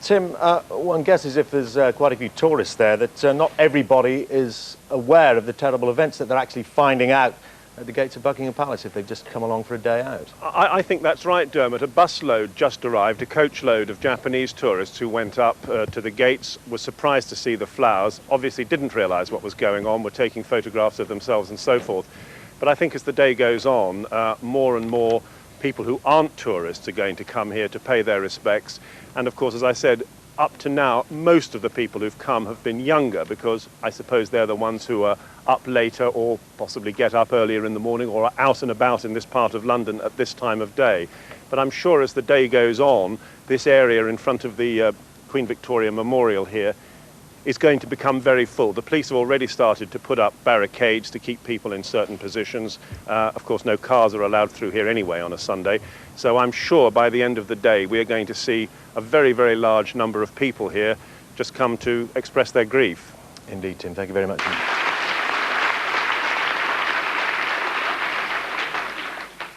Tim, one guesses if there's quite a few tourists there that not everybody is aware of the terrible events that they're actually finding out at the gates of Buckingham Palace if they've just come along for a day out. I think that's right, Dermot. A busload just arrived, a coachload of Japanese tourists who went up to the gates, were surprised to see the flowers, obviously didn't realise what was going on, were taking photographs of themselves and so forth. But I think as the day goes on, more and more people who aren't tourists are going to come here to pay their respects. And of course, as I said, up to now, most of the people who've come have been younger because I suppose they're the ones who are up later or possibly get up earlier in the morning or are out and about in this part of London at this time of day. But I'm sure as the day goes on, this area in front of the Queen Victoria Memorial here is going to become very full. The police have already started to put up barricades to keep people in certain positions. Of course, no cars are allowed through here anyway on a Sunday. So I'm sure by the end of the day, we are going to see a very, very large number of people here just come to express their grief. Indeed, Tim. Thank you very much.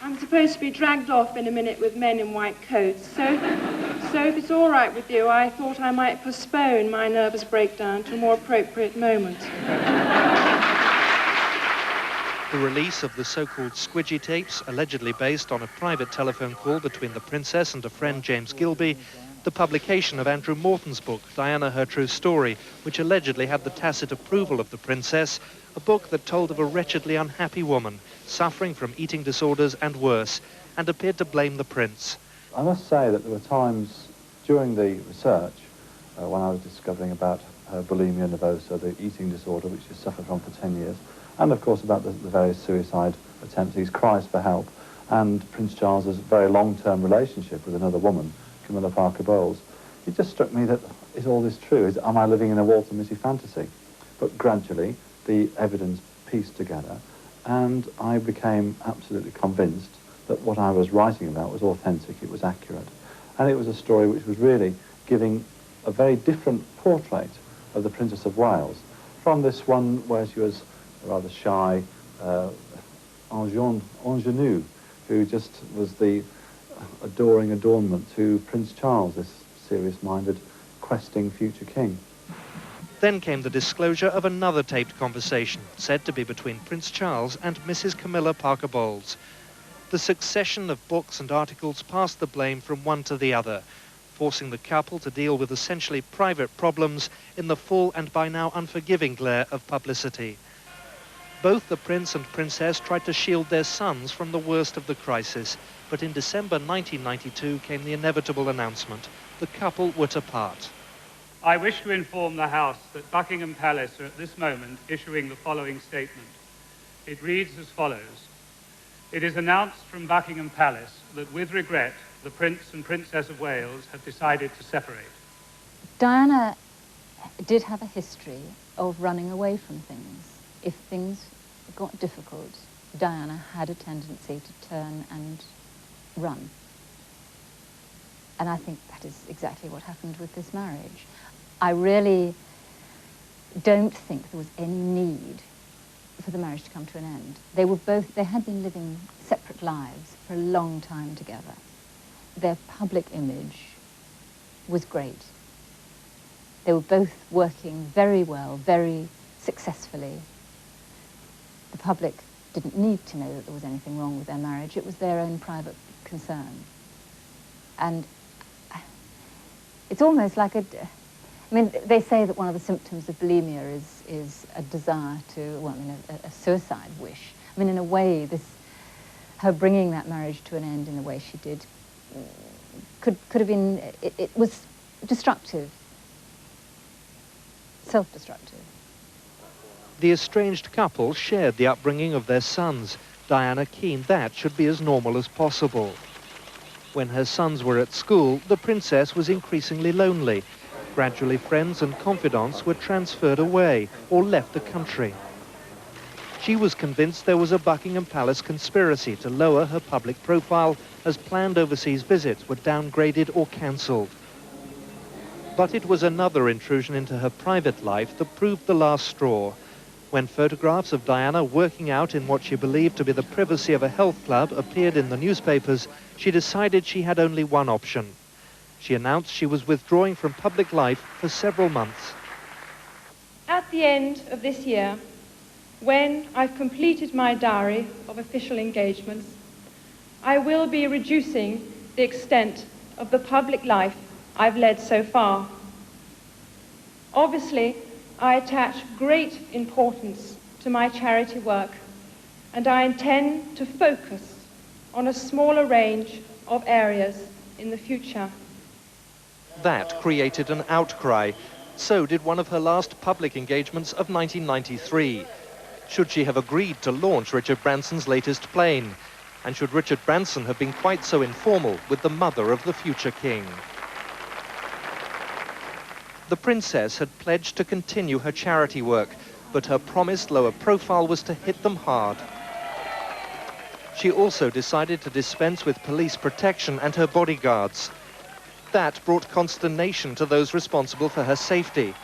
I'm supposed to be dragged off in a minute with men in white coats, so if it's all right with you, I thought I might postpone my nervous breakdown to a more appropriate moment. The release of the so-called squidgy tapes, allegedly based on a private telephone call between the princess and a friend, James Gilby, the publication of Andrew Morton's book, Diana, Her True Story, which allegedly had the tacit approval of the princess, a book that told of a wretchedly unhappy woman suffering from eating disorders and worse, and appeared to blame the prince. I must say that there were times during the research when I was discovering about her bulimia nervosa, the eating disorder which she suffered from for 10 years, and of course about the various suicide attempts, these cries for help, and Prince Charles's very long-term relationship with another woman, Camilla Parker Bowles. It just struck me that, is all this true? Am I living in a Walter Mitty fantasy? But gradually the evidence pieced together, and I became absolutely convinced that what I was writing about was authentic, it was accurate. And it was a story which was really giving a very different portrait of the Princess of Wales from this one where she was a rather shy ingenue, who just was the adoring adornment to Prince Charles, this serious-minded, questing future king. Then came the disclosure of another taped conversation, said to be between Prince Charles and Mrs. Camilla Parker Bowles. The succession of books and articles passed the blame from one to the other, forcing the couple to deal with essentially private problems in the full and by now unforgiving glare of publicity. Both the prince and princess tried to shield their sons from the worst of the crisis, but in December 1992 came the inevitable announcement. The couple were to part. I wish to inform the House that Buckingham Palace are at this moment issuing the following statement. It reads as follows. It is announced from Buckingham Palace that with regret, the Prince and Princess of Wales have decided to separate. Diana did have a history of running away from things. If things got difficult, Diana had a tendency to turn and run. And I think that is exactly what happened with this marriage. I really don't think there was any need for the marriage to come to an end. They had been living separate lives for a long time together. Their public image was great. They were both working very well, very successfully. The public didn't need to know that there was anything wrong with their marriage. It was their own private concern. And it's almost like they say that one of the symptoms of bulimia is a desire to, a suicide wish. In a way, her bringing that marriage to an end in the way she did could have been, it was destructive, self-destructive. The estranged couple shared the upbringing of their sons. Diana keen that should be as normal as possible. When her sons were at school, the princess was increasingly lonely. Gradually, friends and confidants were transferred away or left the country. She was convinced there was a Buckingham Palace conspiracy to lower her public profile as planned overseas visits were downgraded or cancelled. But it was another intrusion into her private life that proved the last straw. When photographs of Diana working out in what she believed to be the privacy of a health club appeared in the newspapers, she decided she had only one option. She announced she was withdrawing from public life for several months. At the end of this year, when I've completed my diary of official engagements, I will be reducing the extent of the public life I've led so far. Obviously, I attach great importance to my charity work, and I intend to focus on a smaller range of areas in the future. That created an outcry. So did one of her last public engagements of 1993. Should she have agreed to launch Richard Branson's latest plane? And should Richard Branson have been quite so informal with the mother of the future king? The princess had pledged to continue her charity work, but her promised lower profile was to hit them hard. She also decided to dispense with police protection and her bodyguards. That brought consternation to those responsible for her safety.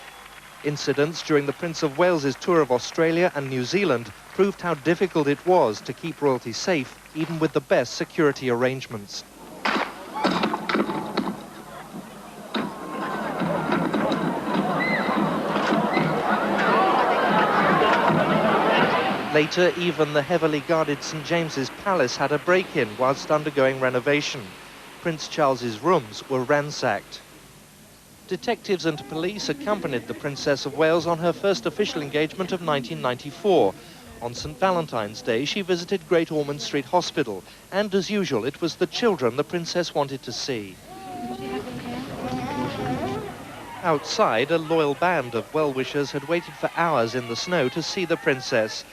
Incidents during the Prince of Wales's tour of Australia and New Zealand proved how difficult it was to keep royalty safe, even with the best security arrangements. Later, even the heavily guarded St. James's Palace had a break-in whilst undergoing renovation. Prince Charles's rooms were ransacked. Detectives and police accompanied the Princess of Wales on her first official engagement of 1994. On St. Valentine's Day, she visited Great Ormond Street Hospital, and as usual, it was the children the princess wanted to see. Outside, a loyal band of well-wishers had waited for hours in the snow to see the princess.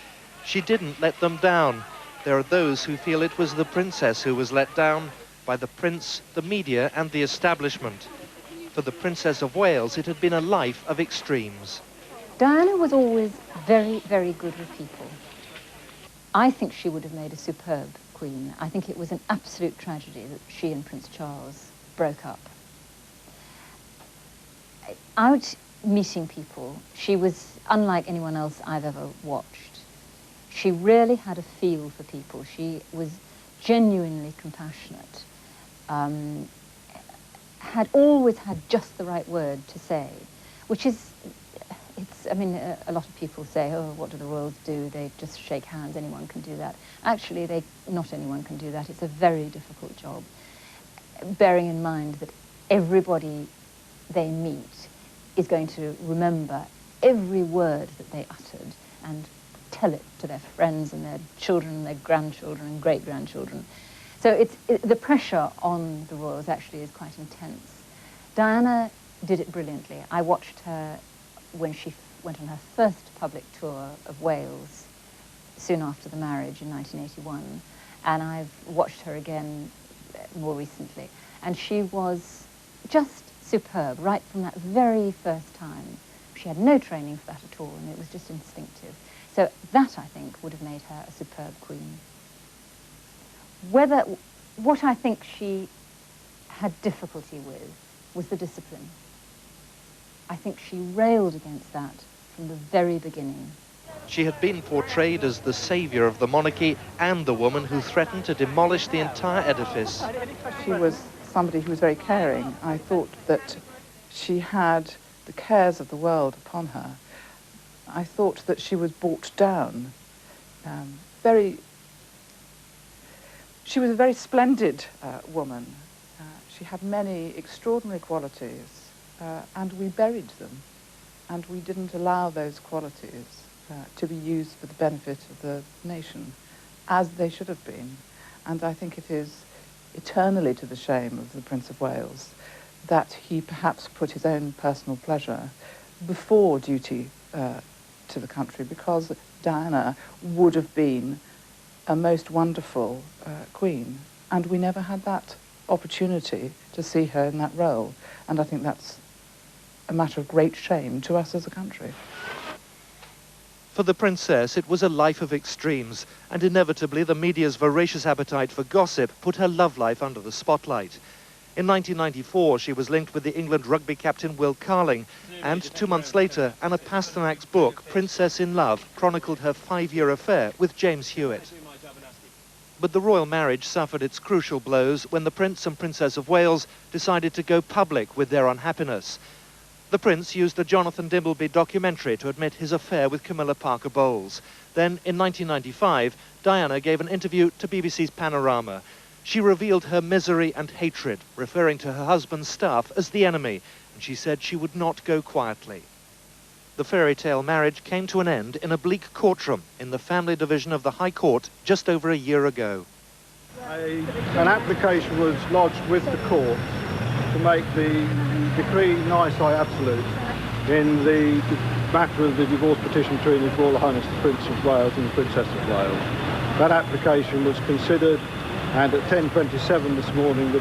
She didn't let them down. There are those who feel it was the princess who was let down by the prince, the media, and the establishment. For the Princess of Wales, it had been a life of extremes. Diana was always very, very good with people. I think she would have made a superb queen. I think it was an absolute tragedy that she and Prince Charles broke up. Out meeting people, she was unlike anyone else I've ever watched. She really had a feel for people. She was genuinely compassionate, had always had just the right word to say, which is, I mean, a lot of people say, oh, what do the royals do? They just shake hands, anyone can do that. Actually, not anyone can do that. It's a very difficult job, bearing in mind that everybody they meet is going to remember every word that they uttered and tell it to their friends and their children and their grandchildren and great-grandchildren. So the pressure on the royals actually is quite intense. Diana did it brilliantly. I watched her when she went on her first public tour of Wales soon after the marriage in 1981, and I've watched her again more recently. And she was just superb right from that very first time. She had no training for that at all, and it was just instinctive. So that, I think, would have made her a superb queen. What I think she had difficulty with was the discipline. I think she railed against that from the very beginning. She had been portrayed as the saviour of the monarchy and the woman who threatened to demolish the entire edifice. She was somebody who was very caring. I thought that she had the cares of the world upon her. I thought that she was brought down. She was a very splendid woman. She had many extraordinary qualities, and we buried them, and we didn't allow those qualities to be used for the benefit of the nation, as they should have been. And I think it is eternally to the shame of the Prince of Wales that he perhaps put his own personal pleasure before duty to the country, because Diana would have been a most wonderful queen, and we never had that opportunity to see her in that role, and I think that's a matter of great shame to us as a country. For the princess, it was a life of extremes, and inevitably the media's voracious appetite for gossip put her love life under the spotlight. In 1994, she was linked with the England rugby captain Will Carling, and 2 months later, Anna Pasternak's book, Princess in Love, chronicled her 5-year affair with James Hewitt. But the royal marriage suffered its crucial blows when the Prince and Princess of Wales decided to go public with their unhappiness. The Prince used a Jonathan Dimbleby documentary to admit his affair with Camilla Parker Bowles. Then, in 1995, Diana gave an interview to BBC's Panorama. She revealed her misery and hatred, referring to her husband's staff as the enemy, and she said she would not go quietly. The fairy tale marriage came to an end in a bleak courtroom in the family division of the High Court just over a year ago. An application was lodged with the court to make the decree nisi absolute in the matter of the divorce petition between His Royal Highness the Prince of Wales and the Princess of Wales. That application was considered, and at 10:27 this morning the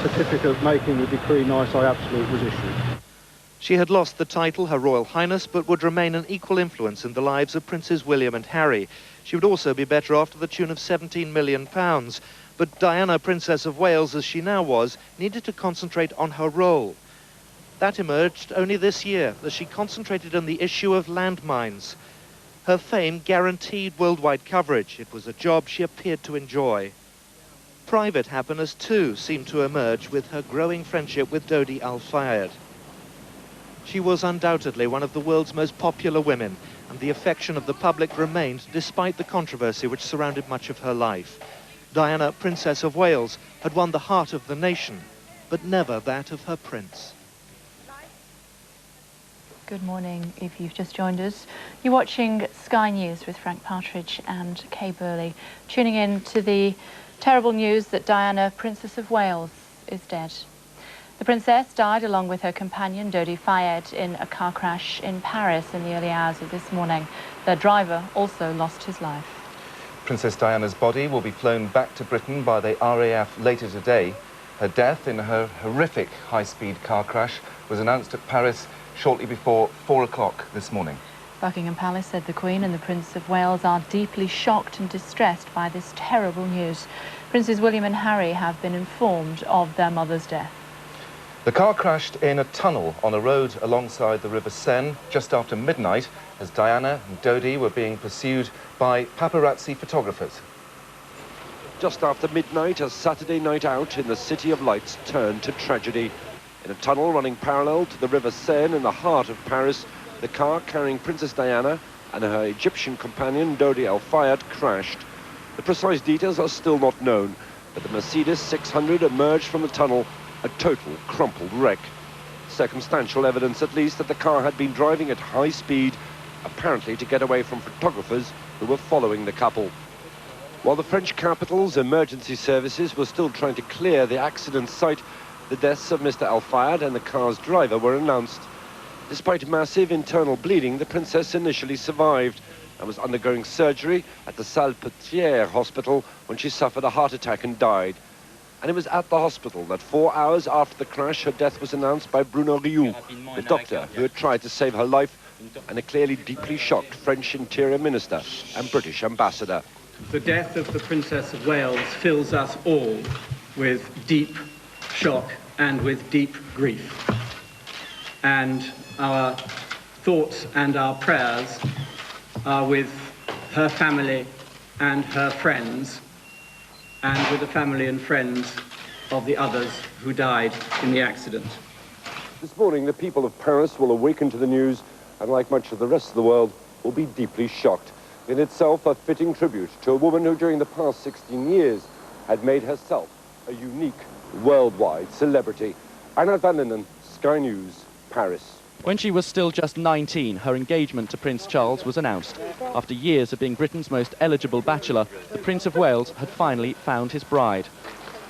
certificate making the decree nisi absolute was issued. She had lost the title Her Royal Highness, but would remain an equal influence in the lives of Princes William and Harry. She would also be better off to the tune of £17 million. But Diana, Princess of Wales, as she now was, needed to concentrate on her role. That emerged only this year, as she concentrated on the issue of landmines. Her fame guaranteed worldwide coverage. It was a job she appeared to enjoy. Private happiness, too, seemed to emerge with her growing friendship with Dodi Al-Fayed. She was undoubtedly one of the world's most popular women, and the affection of the public remained despite the controversy which surrounded much of her life. Diana, Princess of Wales, had won the heart of the nation, but never that of her prince. Good morning, if you've just joined us. You're watching Sky News with Frank Partridge and Kay Burley, tuning in to the terrible news that Diana, Princess of Wales, is dead. The princess died along with her companion Dodi Fayed in a car crash in Paris in the early hours of this morning. Their driver also lost his life. Princess Diana's body will be flown back to Britain by the RAF later today. Her death in her horrific high-speed car crash was announced at Paris shortly before 4 o'clock this morning. Buckingham Palace said the Queen and the Prince of Wales are deeply shocked and distressed by this terrible news. Princes William and Harry have been informed of their mother's death. The car crashed in a tunnel on a road alongside the River Seine just after midnight as Diana and Dodi were being pursued by paparazzi photographers. Just after midnight, a Saturday night out in the City of Lights turned to tragedy. In a tunnel running parallel to the River Seine in the heart of Paris, the car carrying Princess Diana and her Egyptian companion Dodi Al-Fayed crashed. The precise details are still not known, but the Mercedes 600 emerged from the tunnel a total crumpled wreck. Circumstantial evidence at least that the car had been driving at high speed, apparently to get away from photographers who were following the couple. While the French capital's emergency services were still trying to clear the accident site, the deaths of Mr. Al-Fayed and the car's driver were announced. Despite massive internal bleeding, the princess initially survived and was undergoing surgery at the Salpêtrière hospital when she suffered a heart attack and died. And it was at the hospital that 4 hours after the crash, her death was announced by Bruno Rioux, the doctor who had tried to save her life, and a clearly deeply shocked French Interior Minister and British Ambassador. The death of the Princess of Wales fills us all with deep shock and with deep grief. And our thoughts and our prayers are with her family and her friends, and with the family and friends of the others who died in the accident. This morning, the people of Paris will awaken to the news, and like much of the rest of the world, will be deeply shocked. In itself, a fitting tribute to a woman who, during the past 16 years, had made herself a unique worldwide celebrity. Anna Van Linden, Sky News, Paris. When she was still just 19, her engagement to Prince Charles was announced. After years of being Britain's most eligible bachelor, the Prince of Wales had finally found his bride.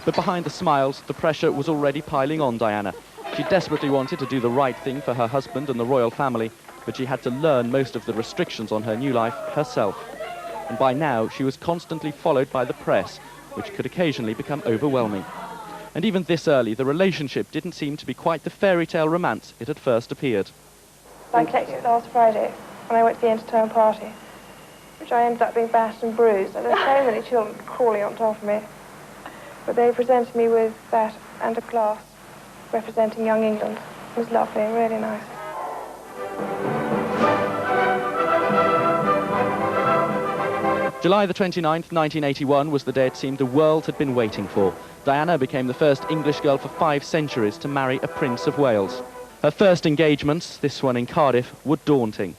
But behind the smiles, the pressure was already piling on Diana. She desperately wanted to do the right thing for her husband and the royal family, but she had to learn most of the restrictions on her new life herself. And by now, she was constantly followed by the press, which could occasionally become overwhelming. And even this early, the relationship didn't seem to be quite the fairy tale romance it had first appeared. I collected it last Friday when I went to the end-of-term party, which I ended up being battered and bruised. There were so many children crawling on top of me. But they presented me with that and a glass representing young England. It was lovely and really nice. July the 29th, 1981 was the day it seemed the world had been waiting for. Diana became the first English girl for 5 centuries to marry a Prince of Wales. Her first engagements, this one in Cardiff, were daunting.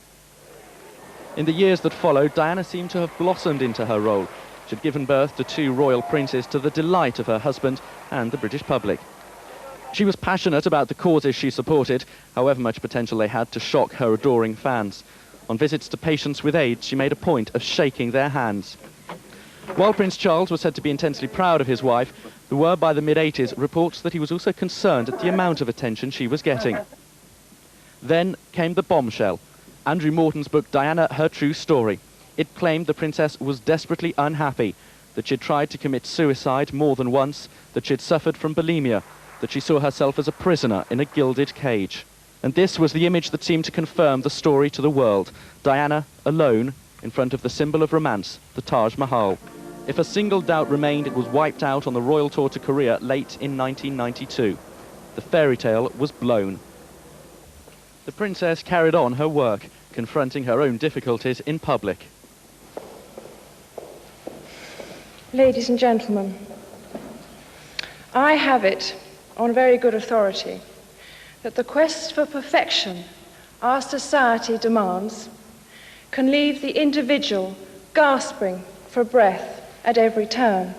In the years that followed, Diana seemed to have blossomed into her role. She had given birth to 2 royal princes to the delight of her husband and the British public. She was passionate about the causes she supported, however much potential they had to shock her adoring fans. On visits to patients with AIDS, she made a point of shaking their hands. While Prince Charles was said to be intensely proud of his wife, there were, by the mid-80s, reports that he was also concerned at the amount of attention she was getting. Then came the bombshell. Andrew Morton's book, Diana, Her True Story. It claimed the princess was desperately unhappy, that she had tried to commit suicide more than once, that she had suffered from bulimia, that she saw herself as a prisoner in a gilded cage. And this was the image that seemed to confirm the story to the world. Diana, alone, in front of the symbol of romance, the Taj Mahal. If a single doubt remained, it was wiped out on the royal tour to Korea late in 1992. The fairy tale was blown. The princess carried on her work, confronting her own difficulties in public. Ladies and gentlemen, I have it on very good authority that the quest for perfection our society demands can leave the individual gasping for breath at every turn.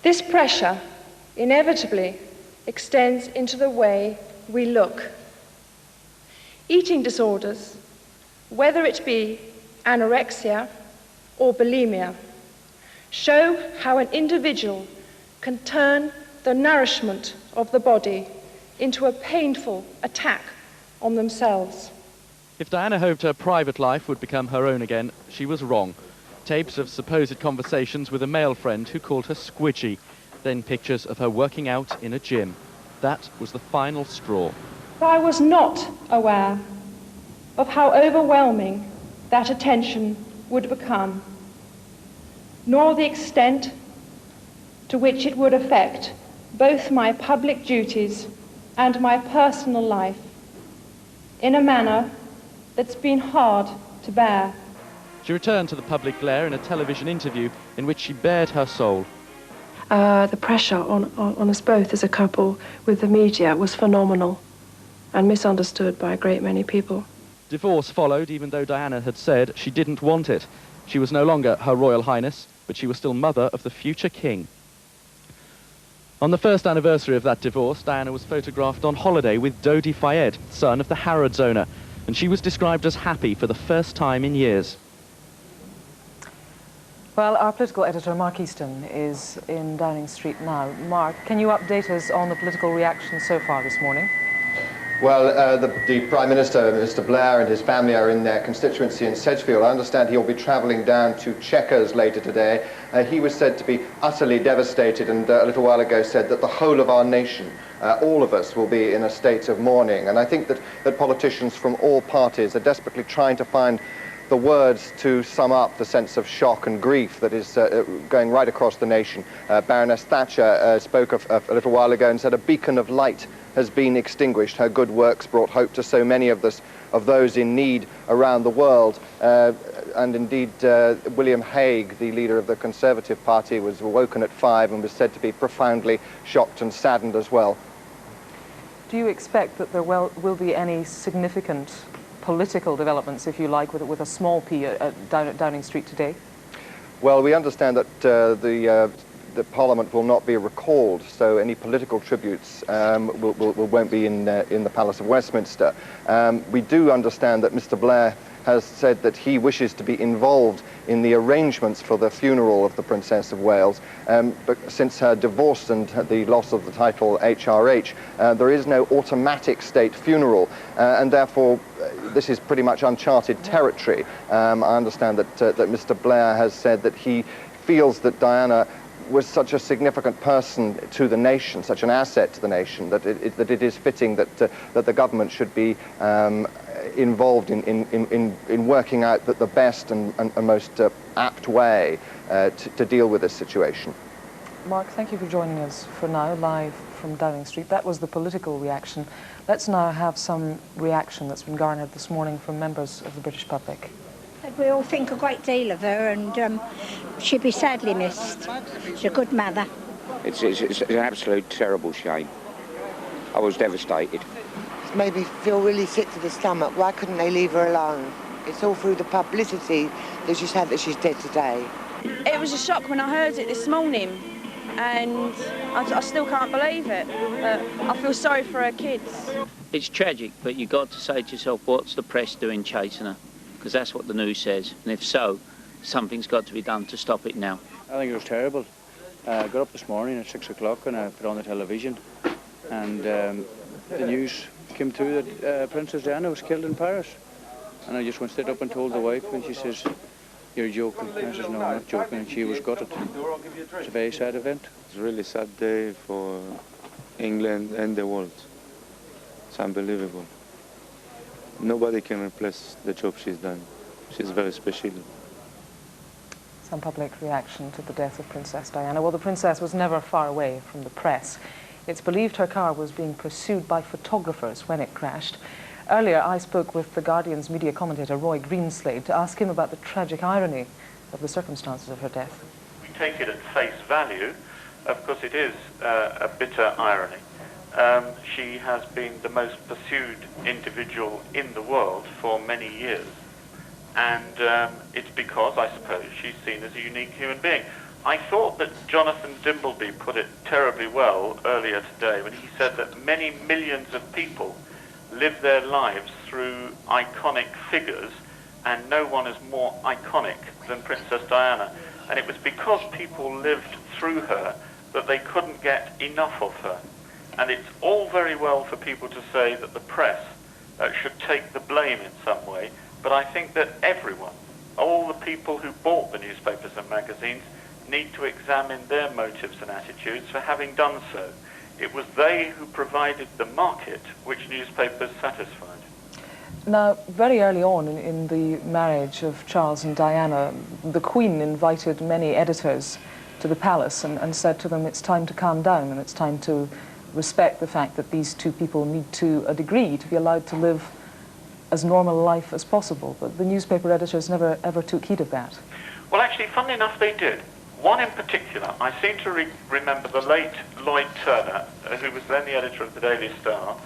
This pressure inevitably extends into the way we look. Eating disorders, whether it be anorexia or bulimia, show how an individual can turn the nourishment of the body into a painful attack on themselves. If Diana hoped her private life would become her own again, she was wrong. Tapes of supposed conversations with a male friend who called her squidgy, then pictures of her working out in a gym. That was the final straw. I was not aware of how overwhelming that attention would become, nor the extent to which it would affect both my public duties and my personal life in a manner that's been hard to bear. She returned to the public glare in a television interview in which she bared her soul. The pressure on us both as a couple with the media was phenomenal and misunderstood by a great many people. Divorce followed, even though Diana had said she didn't want it. She was no longer Her Royal Highness, but she was still mother of the future king. On the first anniversary of that divorce, Diana was photographed on holiday with Dodi Fayed, son of the Harrods owner, and she was described as happy for the first time in years. Well, our political editor, Mark Easton, is in Downing Street now. Mark, can you update us on the political reaction so far this morning? Well, the Prime Minister, Mr. Blair, and his family are in their constituency in Sedgefield. I understand he'll be travelling down to Chequers later today. He was said to be utterly devastated, and a little while ago said that the whole of our nation, all of us, will be in a state of mourning. And I think that politicians from all parties are desperately trying to find the words to sum up the sense of shock and grief that is going right across the nation. Baroness Thatcher spoke a little while ago and said a beacon of light has been extinguished. Her good works brought hope to so many of those in need around the world. And indeed, William Hague, the leader of the Conservative Party, was awoken at 5 and was said to be profoundly shocked and saddened as well. Do you expect that there will be any significant political developments, if you like, with a small p down at Downing Street today? Well, we understand that the Parliament will not be recalled, so any political tributes won't be in the Palace of Westminster. We do understand that Mr. Blair has said that he wishes to be involved in the arrangements for the funeral of the Princess of Wales, but since her divorce and the loss of the title HRH, there is no automatic state funeral, and therefore this is pretty much uncharted territory. I understand that Mr. Blair has said that he feels that Diana was such a significant person to the nation, such an asset to the nation, that it is fitting that the government should be involved in working out the best and most apt way to deal with this situation. Mark, thank you for joining us for now, live from Downing Street. That was the political reaction. Let's now have some reaction that's been garnered this morning from members of the British public. We all think a great deal of her, and she'd be sadly missed. She's a good mother. It's an absolute terrible shame. I was devastated. It's made me feel really sick to the stomach. Why couldn't they leave her alone? It's all through the publicity that she's had that she's dead today. It was a shock when I heard it this morning, and I still can't believe it. I feel sorry for her kids. It's tragic, but you've got to say to yourself, what's the press doing chasing her? Because that's what the news says, and if so, something's got to be done to stop it now. I think it was terrible. I got up this morning at 6 o'clock and I put on the television, and the news came through that Princess Diana was killed in Paris. And I just went straight up and told the wife, and she says, "You're joking." I says, "No, I'm not joking," and she was gutted. It's a very sad event. It's a really sad day for England and the world. It's unbelievable. Nobody can replace the job she's done. She's very special. Some public reaction to the death of Princess Diana. Well, the princess was never far away from the press. It's believed her car was being pursued by photographers when it crashed. Earlier, I spoke with The Guardian's media commentator Roy Greenslade to ask him about the tragic irony of the circumstances of her death. We take it at face value. Of course, it is a bitter irony. She has been the most pursued individual in the world for many years. And it's because, I suppose, she's seen as a unique human being. I thought that Jonathan Dimbleby put it terribly well earlier today when he said that many millions of people live their lives through iconic figures, and no one is more iconic than Princess Diana. And it was because people lived through her that they couldn't get enough of her. And it's all very well for people to say that the press should take the blame in some way, but I think that everyone, all the people who bought the newspapers and magazines, need to examine their motives and attitudes for having done so. It was they who provided the market which newspapers satisfied. Now, very early on in the marriage of Charles and Diana, the Queen invited many editors to the palace and said to them, it's time to calm down and it's time to respect the fact that these two people need to a degree to be allowed to live as normal a life as possible. But the newspaper editors never ever took heed of that. Well, actually, funnily enough, they did. One in particular, I seem to remember the late Lloyd Turner, who was then the editor of the Daily Star,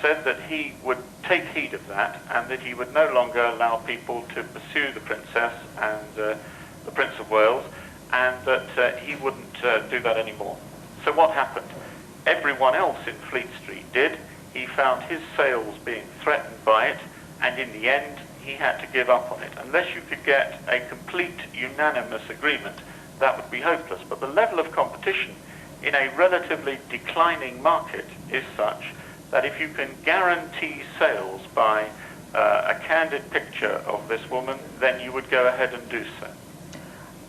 said that he would take heed of that and that he would no longer allow people to pursue the princess and the Prince of Wales, and that he wouldn't do that anymore. So what happened? Everyone else in Fleet Street did. He found his sales being threatened by it, and in the end he had to give up on it. Unless you could get a complete unanimous agreement, that would be hopeless. But the level of competition in a relatively declining market is such that if you can guarantee sales by a candid picture of this woman, then you would go ahead and do so.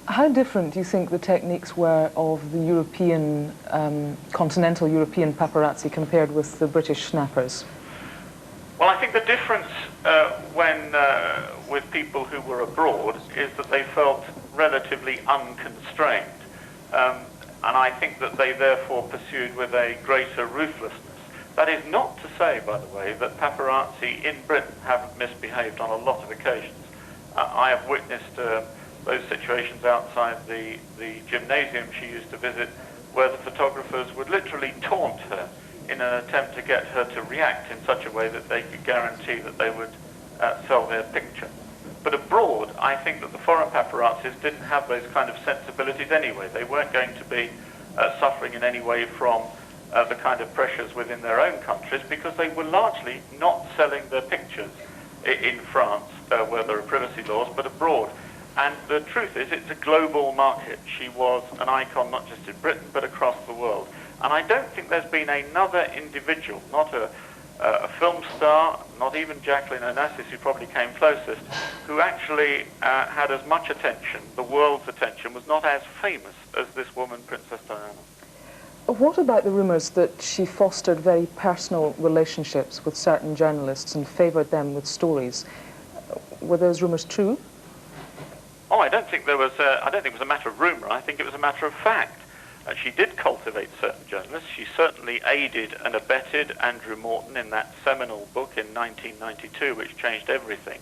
How different do you think the techniques were of the European, continental European paparazzi compared with the British snappers? Well, I think the difference when with people who were abroad is that they felt relatively unconstrained. And I think that they therefore pursued with a greater ruthlessness. That is not to say, by the way, that paparazzi in Britain haven't misbehaved on a lot of occasions. I have witnessed those situations outside the gymnasium she used to visit, where the photographers would literally taunt her in an attempt to get her to react in such a way that they could guarantee that they would sell their picture. But abroad, I think that the foreign paparazzis didn't have those kind of sensibilities anyway. They weren't going to be suffering in any way from the kind of pressures within their own countries, because they were largely not selling their pictures in France, where there are privacy laws, but abroad. And the truth is, it's a global market. She was an icon not just in Britain, but across the world. And I don't think there's been another individual, not a film star, not even Jacqueline Onassis, who probably came closest, who actually had as much attention, the world's attention, was not as famous as this woman, Princess Diana. What about the rumours that she fostered very personal relationships with certain journalists and favoured them with stories? Were those rumours true? Oh, I don't think it was a matter of rumour. I think it was a matter of fact. She did cultivate certain journalists. She certainly aided and abetted Andrew Morton in that seminal book in 1992, which changed everything.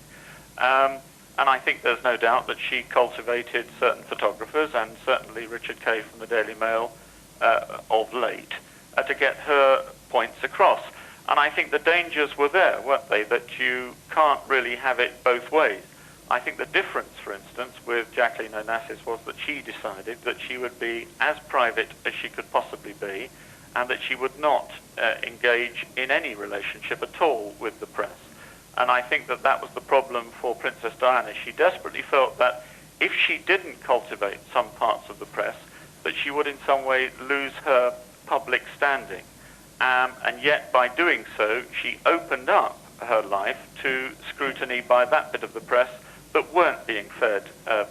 And I think there's no doubt that she cultivated certain photographers, and certainly Richard Kay from the Daily Mail of late, to get her points across. And I think the dangers were there, weren't they, that you can't really have it both ways. I think the difference, for instance, with Jacqueline Onassis was that she decided that she would be as private as she could possibly be, and that she would not engage in any relationship at all with the press. And I think that that was the problem for Princess Diana. She desperately felt that if she didn't cultivate some parts of the press, that she would in some way lose her public standing. And yet, by doing so, she opened up her life to scrutiny by that bit of the press that weren't being fed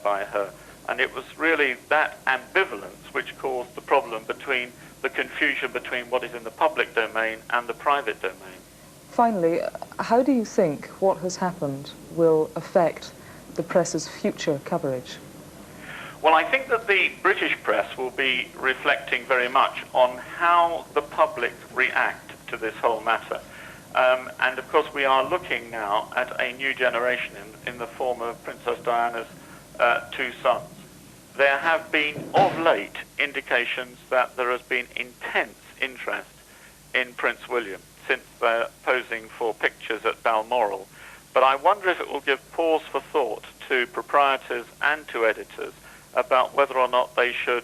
by her. And it was really that ambivalence which caused the problem between the confusion between what is in the public domain and the private domain. Finally, how do you think what has happened will affect the press's future coverage? Well, I think that the British press will be reflecting very much on how the public react to this whole matter. And of course, we are looking now at a new generation in the form of Princess Diana's two sons. There have been, of late, indications that there has been intense interest in Prince William since they're posing for pictures at Balmoral. But I wonder if it will give pause for thought to proprietors and to editors about whether or not they should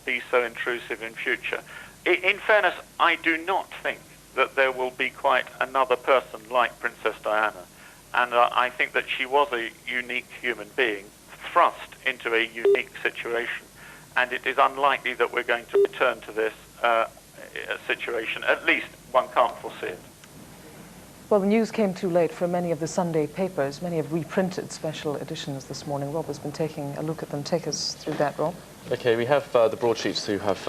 be so intrusive in future. In fairness, I do not think that there will be quite another person like Princess Diana. And I think that she was a unique human being, thrust into a unique situation. And it is unlikely that we're going to return to this situation. At least one can't foresee it. Well, the news came too late for many of the Sunday papers. Many have reprinted special editions this morning. Rob has been taking a look at them. Take us through that, Rob. Okay, we have the broadsheets who have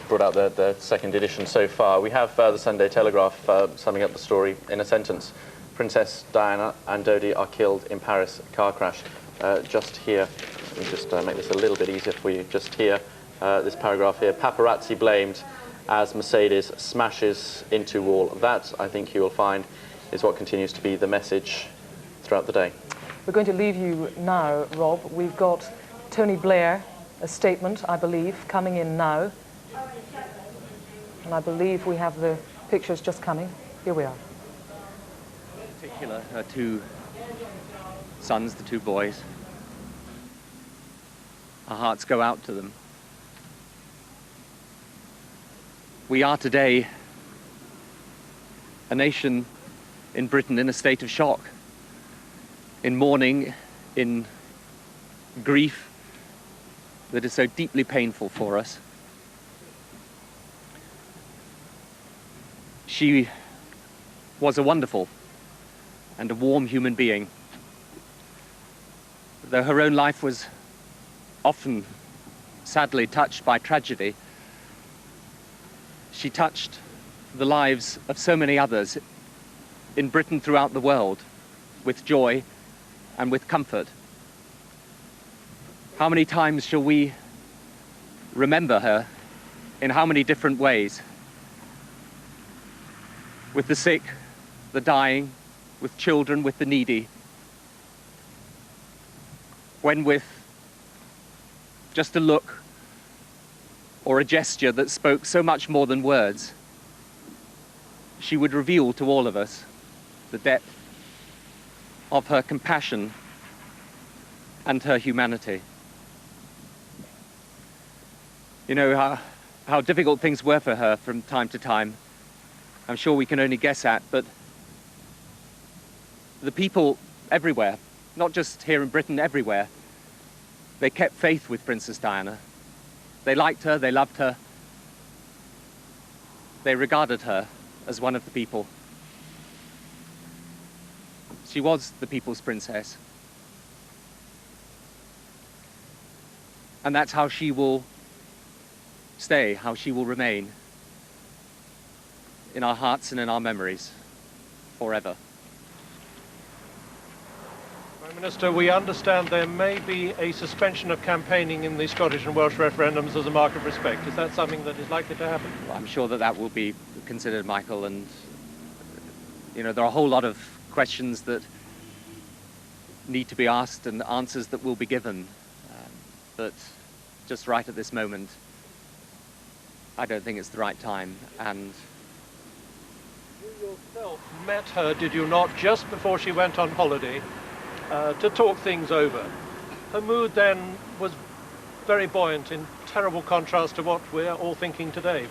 brought out the second edition so far. We have the Sunday Telegraph summing up the story in a sentence. Princess Diana and Dodi are killed in Paris car crash. Just here, let me just make this a little bit easier for you. Just here, this paragraph here. Paparazzi blamed as Mercedes smashes into wall. That, I think you will find, is what continues to be the message throughout the day. We're going to leave you now, Rob. We've got Tony Blair, a statement, I believe, coming in now. And I believe we have the pictures just coming. Here we are. In particular, her two sons, the two boys. Our hearts go out to them. We are today a nation in Britain in a state of shock, in mourning, in grief that is so deeply painful for us. She was a wonderful and a warm human being. Though her own life was often, sadly, touched by tragedy, she touched the lives of so many others in Britain throughout the world with joy and with comfort. How many times shall we remember her? In how many different ways? With the sick, the dying, with children, with the needy. When with just a look or a gesture that spoke so much more than words, she would reveal to all of us the depth of her compassion and her humanity. You know how difficult things were for her from time to time. I'm sure we can only guess at, but the people everywhere, not just here in Britain, everywhere, they kept faith with Princess Diana. They liked her, they loved her, they regarded her as one of the people. She was the people's princess. And that's how she will stay, how she will remain in our hearts and in our memories forever. Prime Minister, we understand there may be a suspension of campaigning in the Scottish and Welsh referendums as a mark of respect. Is that something that is likely to happen? Well, I'm sure that that will be considered, Michael, and you know, there are a whole lot of questions that need to be asked and answers that will be given. But just right at this moment, I don't think it's the right time. And you yourself met her, did you not, just before she went on holiday to talk things over? Her mood then was very buoyant, in terrible contrast to what we're all thinking today.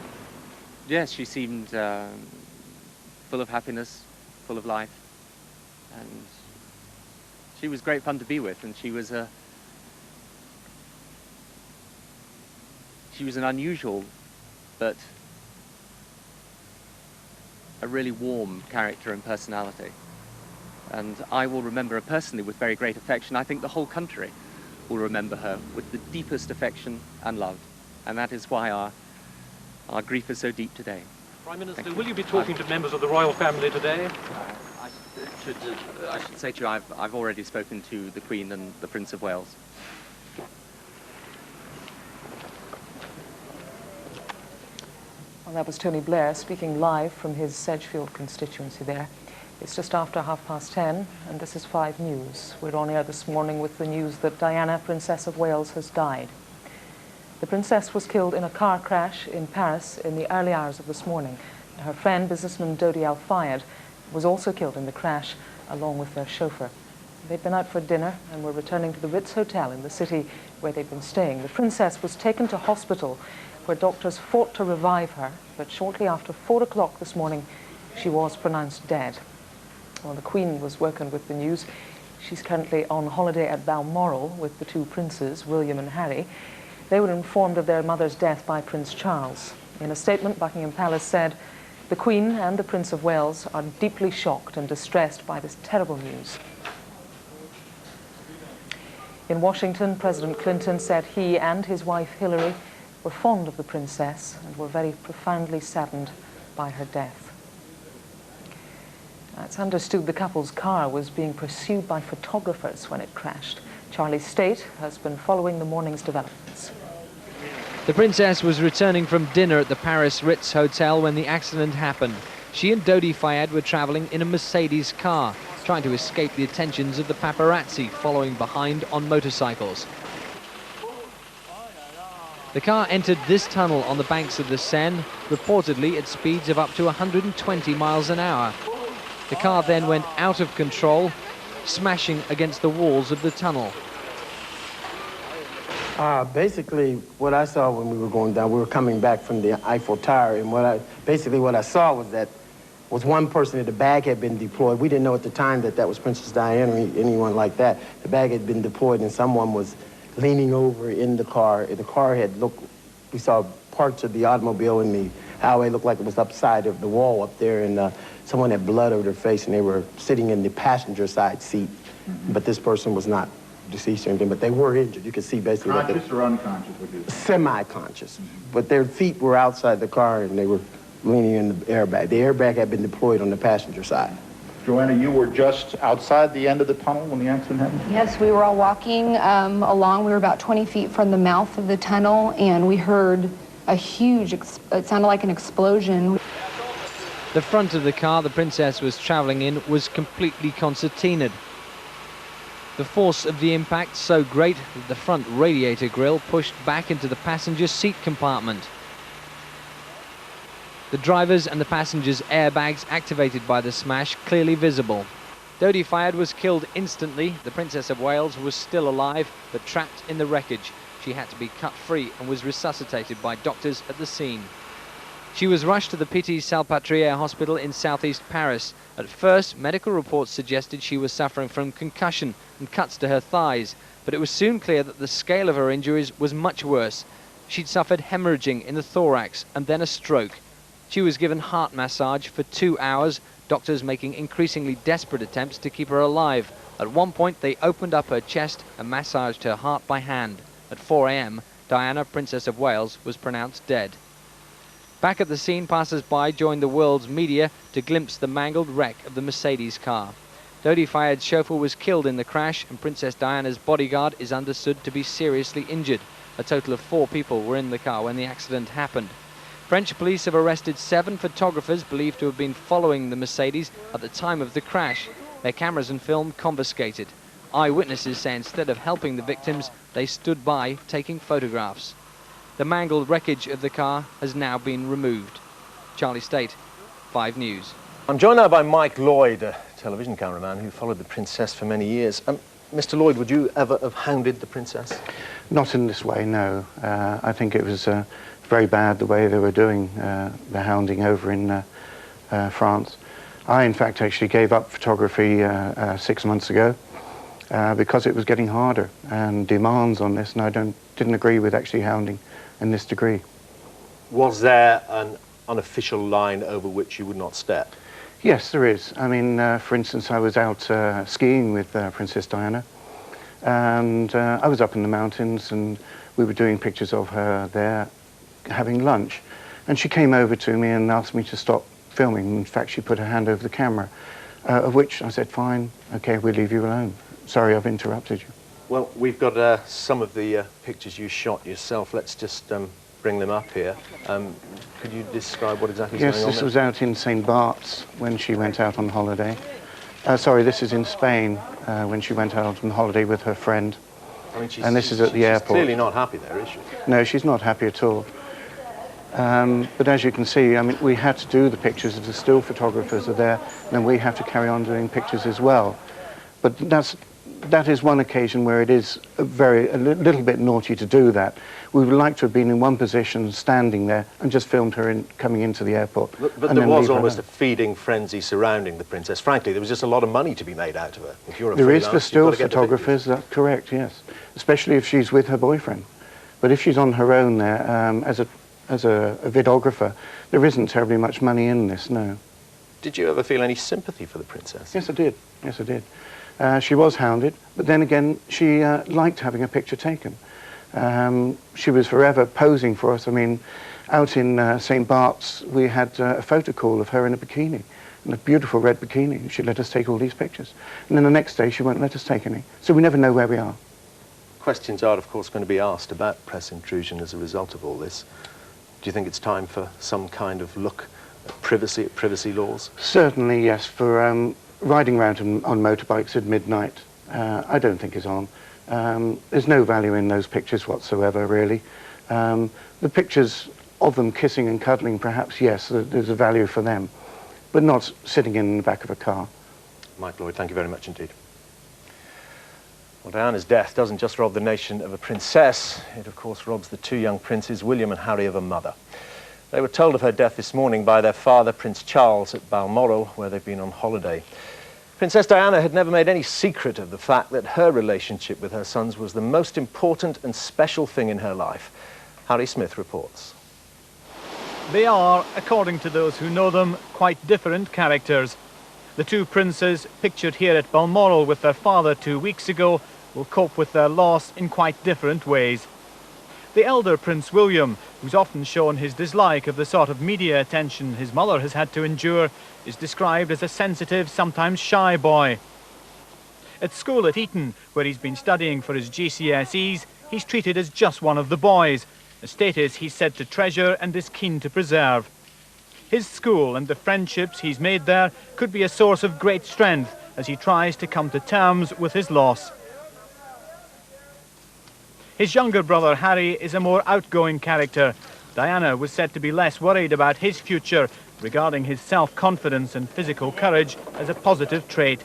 yes, she seemed full of happiness, full of life, and she was great fun to be with, and she was an unusual but a really warm character and personality. And I will remember her personally with very great affection. I think the whole country will remember her with the deepest affection and love. And that is why our grief is so deep today. Prime Minister, will you be talking to members of the royal family today? I should say to you, I've already spoken to the Queen and the Prince of Wales. Well, that was Tony Blair speaking live from his Sedgefield constituency there. It's just after 10:30, and this is 5 News. We're on air this morning with the news that Diana, Princess of Wales, has died. The Princess was killed in a car crash in Paris in the early hours of this morning. Her friend, businessman Dodi Al-Fayed, was also killed in the crash, along with their chauffeur. They'd been out for dinner and were returning to the Ritz Hotel in the city where they'd been staying. The Princess was taken to hospital, where doctors fought to revive her, but shortly after 4 o'clock this morning, she was pronounced dead. Well, the Queen was working with the news. She's currently on holiday at Balmoral with the 2 princes, William and Harry. They were informed of their mother's death by Prince Charles. In a statement, Buckingham Palace said, "The Queen and the Prince of Wales are deeply shocked and distressed by this terrible news." In Washington, President Clinton said he and his wife Hillary were fond of the princess and were very profoundly saddened by her death. It's understood the couple's car was being pursued by photographers when it crashed. Charlie State has been following the morning's developments. The princess was returning from dinner at the Paris Ritz Hotel when the accident happened. She and Dodi Fayed were travelling in a Mercedes car, trying to escape the attentions of the paparazzi following behind on motorcycles. The car entered this tunnel on the banks of the Seine, reportedly at speeds of up to 120 miles an hour. The car then went out of control, smashing against the walls of the tunnel. Basically, what I saw when we were going down, we were coming back from the Eiffel Tower, and what I saw was that one person that the bag had been deployed. We didn't know at the time that that was Princess Diana or anyone like that. The bag had been deployed, and someone was leaning over in the car. The car had looked, we saw parts of the automobile in the highway looked like it was upside of the wall up there, and someone had blood over their face, and they were sitting in the passenger side seat. But this person was not deceased or anything, but they were injured. You could see basically conscious or unconscious? Semi-conscious, but their feet were outside the car and they were leaning in the airbag. The airbag had been deployed on the passenger side. Joanna, you were just outside the end of the tunnel when the accident happened? Yes, we were all walking along. We were about 20 feet from the mouth of the tunnel, and we heard a huge, it sounded like an explosion. The front of the car the princess was travelling in was completely concertinaed. The force of the impact so great that the front radiator grille pushed back into the passenger seat compartment. The driver's and the passenger's airbags activated by the smash clearly visible. Dodi Fayed was killed instantly. The Princess of Wales was still alive but trapped in the wreckage. She had to be cut free and was resuscitated by doctors at the scene. She was rushed to the Pitié-Salpêtrière hospital in southeast Paris. At first, medical reports suggested she was suffering from concussion and cuts to her thighs, but it was soon clear that the scale of her injuries was much worse. She'd suffered hemorrhaging in the thorax and then a stroke. She was given heart massage for 2 hours, doctors making increasingly desperate attempts to keep her alive. At one point, they opened up her chest and massaged her heart by hand. At 4 a.m., Diana, Princess of Wales, was pronounced dead. Back at the scene, passers-by joined the world's media to glimpse the mangled wreck of the Mercedes car. Dodi Fayed's chauffeur was killed in the crash, and Princess Diana's bodyguard is understood to be seriously injured. A total of 4 people were in the car when the accident happened. French police have arrested 7 photographers believed to have been following the Mercedes at the time of the crash. Their cameras and film confiscated. Eyewitnesses say instead of helping the victims, they stood by taking photographs. The mangled wreckage of the car has now been removed. Charlie State, 5 News. I'm joined now by Mike Lloyd, a television cameraman who followed the princess for many years. Mr. Lloyd, would you ever have hounded the princess? Not in this way, no. I think it was very bad the way they were doing the hounding over in France. I, in fact, actually gave up photography 6 months ago because it was getting harder and demands on this, and I didn't agree with actually hounding in this degree. Was there an unofficial line over which you would not step? Yes, there is. I mean, for instance, I was out skiing with Princess Diana, and I was up in the mountains, and we were doing pictures of her there having lunch. And she came over to me and asked me to stop filming. In fact, she put her hand over the camera, of which I said, fine, okay, we'll leave you alone. Sorry, I've interrupted you. Well, we've got some of the pictures you shot yourself. Let's just bring them up here. Could you describe what exactly is going on Yes, this there? was out in St. Bart's when she went out on holiday. Sorry, this is in Spain when she went out on holiday with her friend. I mean, and this is at the airport. She's clearly not happy there, is she? No, she's not happy at all. But as you can see, I mean, we had to do the pictures. If the still photographers are there, then we have to carry on doing pictures as well. But that is one occasion where it is a little bit naughty to do that. We would like to have been in one position, standing there, and just filmed her coming into the airport. But there was almost a feeding frenzy surrounding the princess. Frankly, there was just a lot of money to be made out of her. If you're a there is freelance, for still you've got to get the photographers, that's correct, yes. Especially if she's with her boyfriend. But if she's on her own there, as a videographer, there isn't terribly much money in this, no. Did you ever feel any sympathy for the princess? Yes, I did. Yes, I did. She was hounded, but then again, she liked having a picture taken. She was forever posing for us. I mean, out in St. Bart's, we had a photo call of her in a bikini, in a beautiful red bikini. She let us take all these pictures. And then the next day, she won't let us take any. So we never know where we are. Questions are, of course, going to be asked about press intrusion as a result of all this. Do you think it's time for some kind of look at privacy laws? Certainly, yes. For riding around on motorbikes at midnight, I don't think is on. There's no value in those pictures whatsoever, really. The pictures of them kissing and cuddling, perhaps, yes, there's a value for them, but not sitting in the back of a car. Mike Lloyd, thank you very much indeed. Well, Diana's death doesn't just rob the nation of a princess, it of course robs the two young princes, William and Harry, of a mother. They were told of her death this morning by their father, Prince Charles, at Balmoral, where they've been on holiday. Princess Diana had never made any secret of the fact that her relationship with her sons was the most important and special thing in her life. Harry Smith reports. They are, according to those who know them, quite different characters. The two princes, pictured here at Balmoral with their father 2 weeks ago, will cope with their loss in quite different ways. The elder Prince William, who's often shown his dislike of the sort of media attention his mother has had to endure, is described as a sensitive, sometimes shy boy. At school at Eton, where he's been studying for his GCSEs, he's treated as just one of the boys, a status he's said to treasure and is keen to preserve. His school and the friendships he's made there could be a source of great strength as he tries to come to terms with his loss. His younger brother Harry is a more outgoing character. Diana was said to be less worried about his future, regarding his self-confidence and physical courage as a positive trait.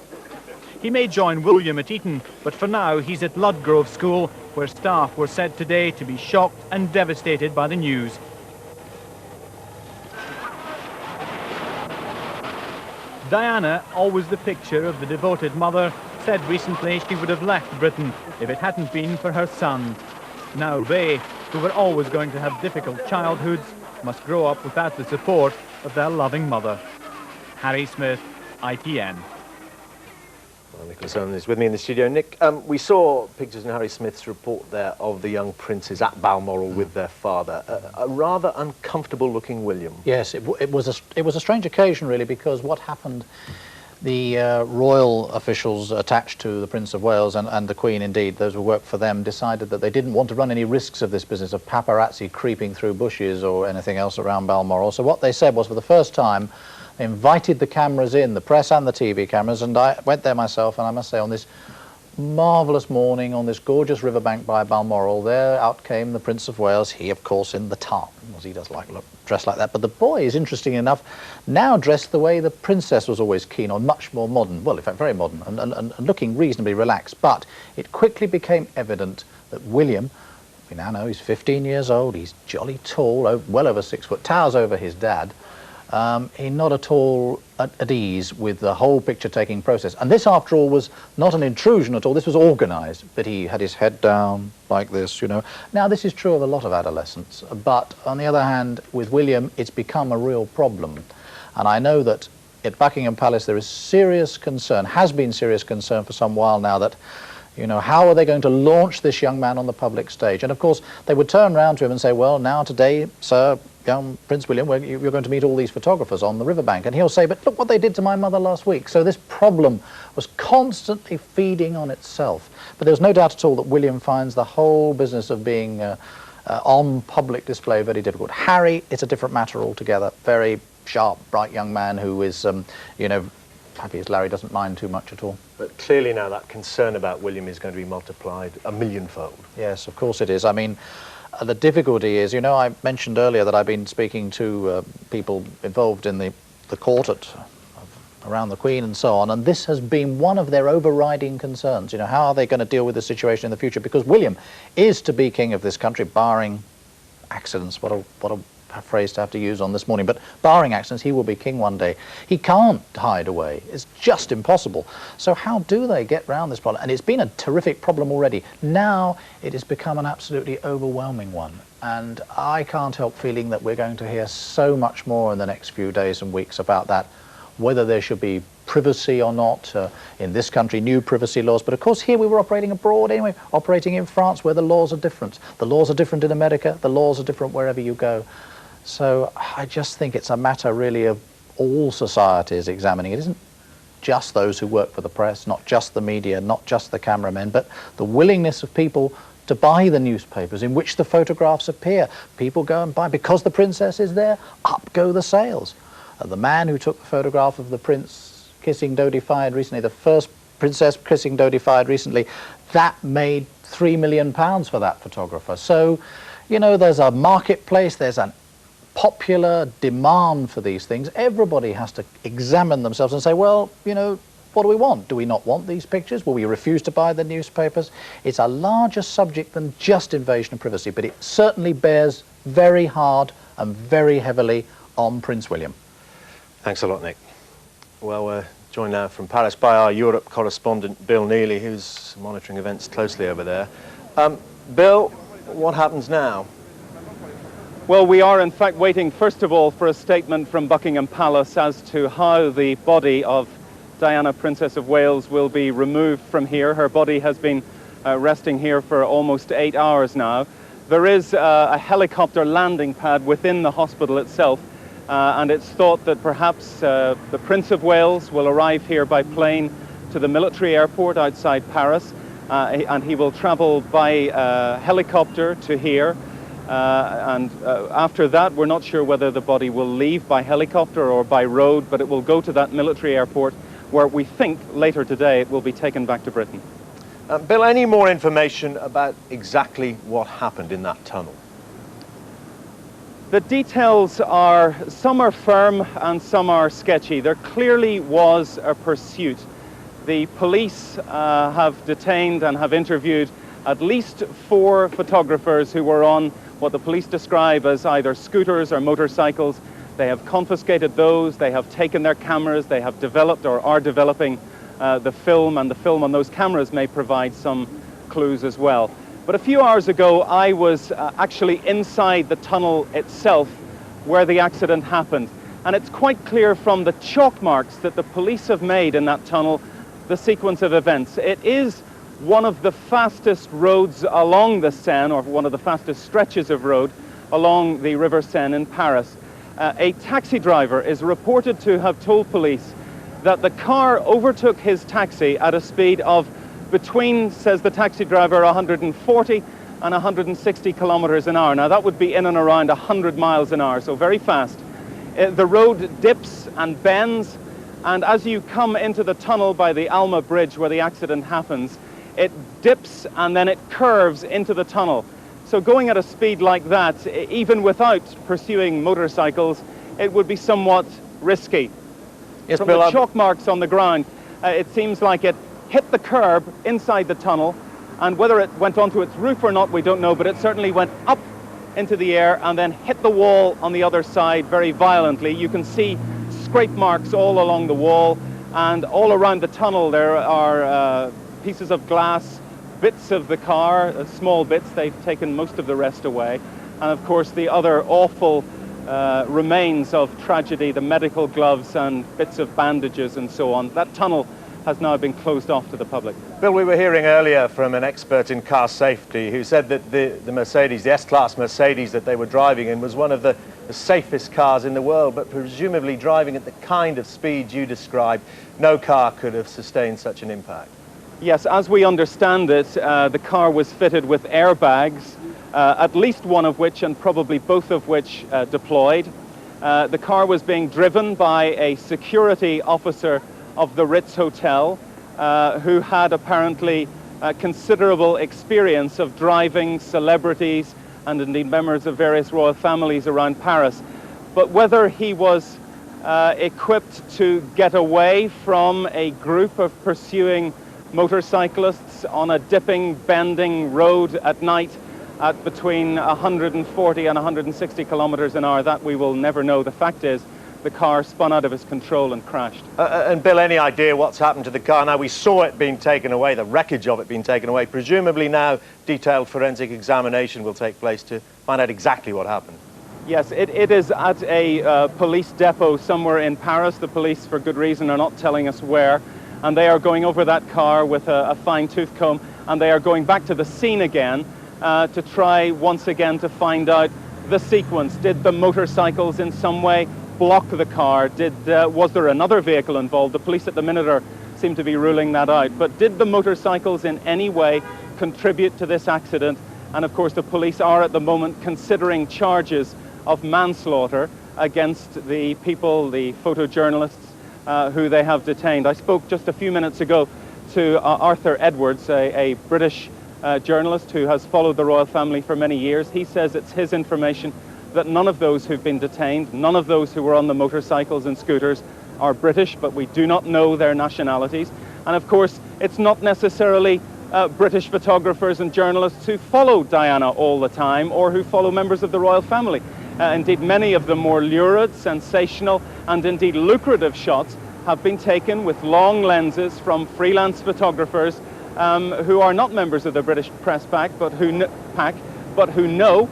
He may join William at Eton, but for now he's at Ludgrove School, where staff were said today to be shocked and devastated by the news. Diana, always the picture of the devoted mother, said recently she would have left Britain if it hadn't been for her sons. Now they, who were always going to have difficult childhoods, must grow up without the support of their loving mother. Harry Smith, ITN. Well, Nicholas Owen is with me in the studio. Nick, we saw pictures in Harry Smith's report there of the young princes at Balmoral with their father. A rather uncomfortable-looking William. Yes, it was a strange occasion, really, because what happened, the royal officials attached to the Prince of Wales and the Queen, indeed, those who worked for them, decided that they didn't want to run any risks of this business of paparazzi creeping through bushes or anything else around Balmoral. So what they said was, for the first time, they invited the cameras in, the press and the TV cameras, and I went there myself, and I must say, on this marvellous morning, on this gorgeous riverbank by Balmoral, there out came the Prince of Wales, he, of course, in the tartan, because he does like dressed like that. But the boy is, interesting enough, now dressed the way the princess was always keen on, much more modern, well, in fact, very modern, and looking reasonably relaxed. But it quickly became evident that William, we now know he's 15 years old, he's jolly tall, well over 6 foot, towers over his dad. He's not at all at ease with the whole picture-taking process. And this, after all, was not an intrusion at all. This was organised, but he had his head down like this, you know. Now, this is true of a lot of adolescents, but on the other hand, with William, it's become a real problem. And I know that at Buckingham Palace there is serious concern, has been serious concern for some while now, that, you know, how are they going to launch this young man on the public stage? And of course, they would turn round to him and say, well, now today, sir, young Prince William, you're going to meet all these photographers on the riverbank. And he'll say, but look what they did to my mother last week. So this problem was constantly feeding on itself. But there's no doubt at all that William finds the whole business of being on public display very difficult. Harry, it's a different matter altogether. Very sharp, bright young man who is, you know, happy as Larry, doesn't mind too much at all. But clearly now that concern about William is going to be multiplied a millionfold. Yes, of course it is. I mean, the difficulty is, you know, I mentioned earlier that I've been speaking to people involved in the court around the Queen and so on, and this has been one of their overriding concerns. You know, how are they going to deal with the situation in the future? Because William is to be king of this country, barring accidents. What a phrase to have to use on this morning, but barring accidents, he will be king one day. He can't hide away. It's just impossible. So how do they get round this problem? And it's been a terrific problem already. Now it has become an absolutely overwhelming one. And I can't help feeling that we're going to hear so much more in the next few days and weeks about that, whether there should be privacy or not. In this country, new privacy laws. But of course, here we were operating abroad anyway, operating in France, where the laws are different. The laws are different in America. The laws are different wherever you go. So I just think it's a matter really of all societies examining. It isn't just those who work for the press, not just the media, not just the cameramen, but the willingness of people to buy the newspapers in which the photographs appear. People go and buy, because the princess is there, up go the sales. The man who took the photograph of the prince kissing Dodi fired recently, the first princess kissing Dodi fired recently, that made £3 million for that photographer. So, you know, there's a marketplace, there's an popular demand for these things. Everybody has to examine themselves and say, well, you know, what do we want? Do we not want these pictures? Will we refuse to buy the newspapers? It's a larger subject than just invasion of privacy, but it certainly bears very hard and very heavily on Prince William. Thanks a lot, Nick. Well, we're joined now from Paris by our Europe correspondent, Bill Neely, who's monitoring events closely over there. Bill, what happens now? Well, we are in fact waiting, first of all, for a statement from Buckingham Palace as to how the body of Diana, Princess of Wales, will be removed from here. Her body has been resting here for almost 8 hours now. There is a helicopter landing pad within the hospital itself, and it's thought that perhaps the Prince of Wales will arrive here by plane to the military airport outside Paris, and he will travel by helicopter to here. After that, we're not sure whether the body will leave by helicopter or by road, but it will go to that military airport where we think later today it will be taken back to Britain. Bill, any more information about exactly what happened in that tunnel? The details are, some are firm and some are sketchy. There clearly was a pursuit. The police have detained and have interviewed at least 4 photographers who were on what the police describe as either scooters or motorcycles. They have confiscated those, they have taken their cameras, they have developed or are developing the film, and the film on those cameras may provide some clues as well. But a few hours ago, I was actually inside the tunnel itself where the accident happened. And it's quite clear from the chalk marks that the police have made in that tunnel the sequence of events. It is one of the fastest roads along the Seine, or one of the fastest stretches of road along the River Seine in Paris. A taxi driver is reported to have told police that the car overtook his taxi at a speed of between, says the taxi driver, 140 and 160 kilometers an hour. Now that would be in and around 100 miles an hour, so very fast. The road dips and bends, and as you come into the tunnel by the Alma Bridge where the accident happens, it dips and then it curves into the tunnel. So going at a speed like that, even without pursuing motorcycles, it would be somewhat risky. Yes, From Bill, the chalk marks on the ground, it seems like it hit the curb inside the tunnel, and whether it went onto its roof or not, we don't know, but it certainly went up into the air and then hit the wall on the other side very violently. You can see scrape marks all along the wall, and all around the tunnel there are pieces of glass, bits of the car, small bits. They've taken most of the rest away. And of course the other awful remains of tragedy, the medical gloves and bits of bandages and so on. That tunnel has now been closed off to the public. Bill, we were hearing earlier from an expert in car safety who said that the Mercedes, the S-Class Mercedes that they were driving in, was one of the the safest cars in the world, but presumably driving at the kind of speed you described, no car could have sustained such an impact. Yes, as we understand it, the car was fitted with airbags, at least one of which and probably both of which deployed. The car was being driven by a security officer of the Ritz Hotel who had apparently considerable experience of driving celebrities and indeed members of various royal families around Paris. But whether he was equipped to get away from a group of pursuing motorcyclists on a dipping, bending road at night at between 140 and 160 kilometers an hour, that we will never know. The fact is, the car spun out of his control and crashed. And Bill, any idea what's happened to the car? Now, we saw it being taken away, the wreckage of it being taken away. Presumably now detailed forensic examination will take place to find out exactly what happened. Yes, it is at a police depot somewhere in Paris. The police, for good reason, are not telling us where. And they are going over that car with a fine-tooth comb, and they are going back to the scene again to try once again to find out the sequence. Did the motorcycles in some way block the car? Was there another vehicle involved? The police at the minute seem to be ruling that out. But did the motorcycles in any way contribute to this accident? And of course the police are at the moment considering charges of manslaughter against the people, the photojournalists who they have detained. I spoke just a few minutes ago to Arthur Edwards, a British journalist who has followed the royal family for many years. He says it's his information that none of those who've been detained, none of those who were on the motorcycles and scooters are British, but we do not know their nationalities. And of course, it's not necessarily British photographers and journalists who follow Diana all the time or who follow members of the royal family. Indeed, many of the more lurid, sensational, and indeed lucrative shots have been taken with long lenses from freelance photographers who are not members of the British press pack, but who know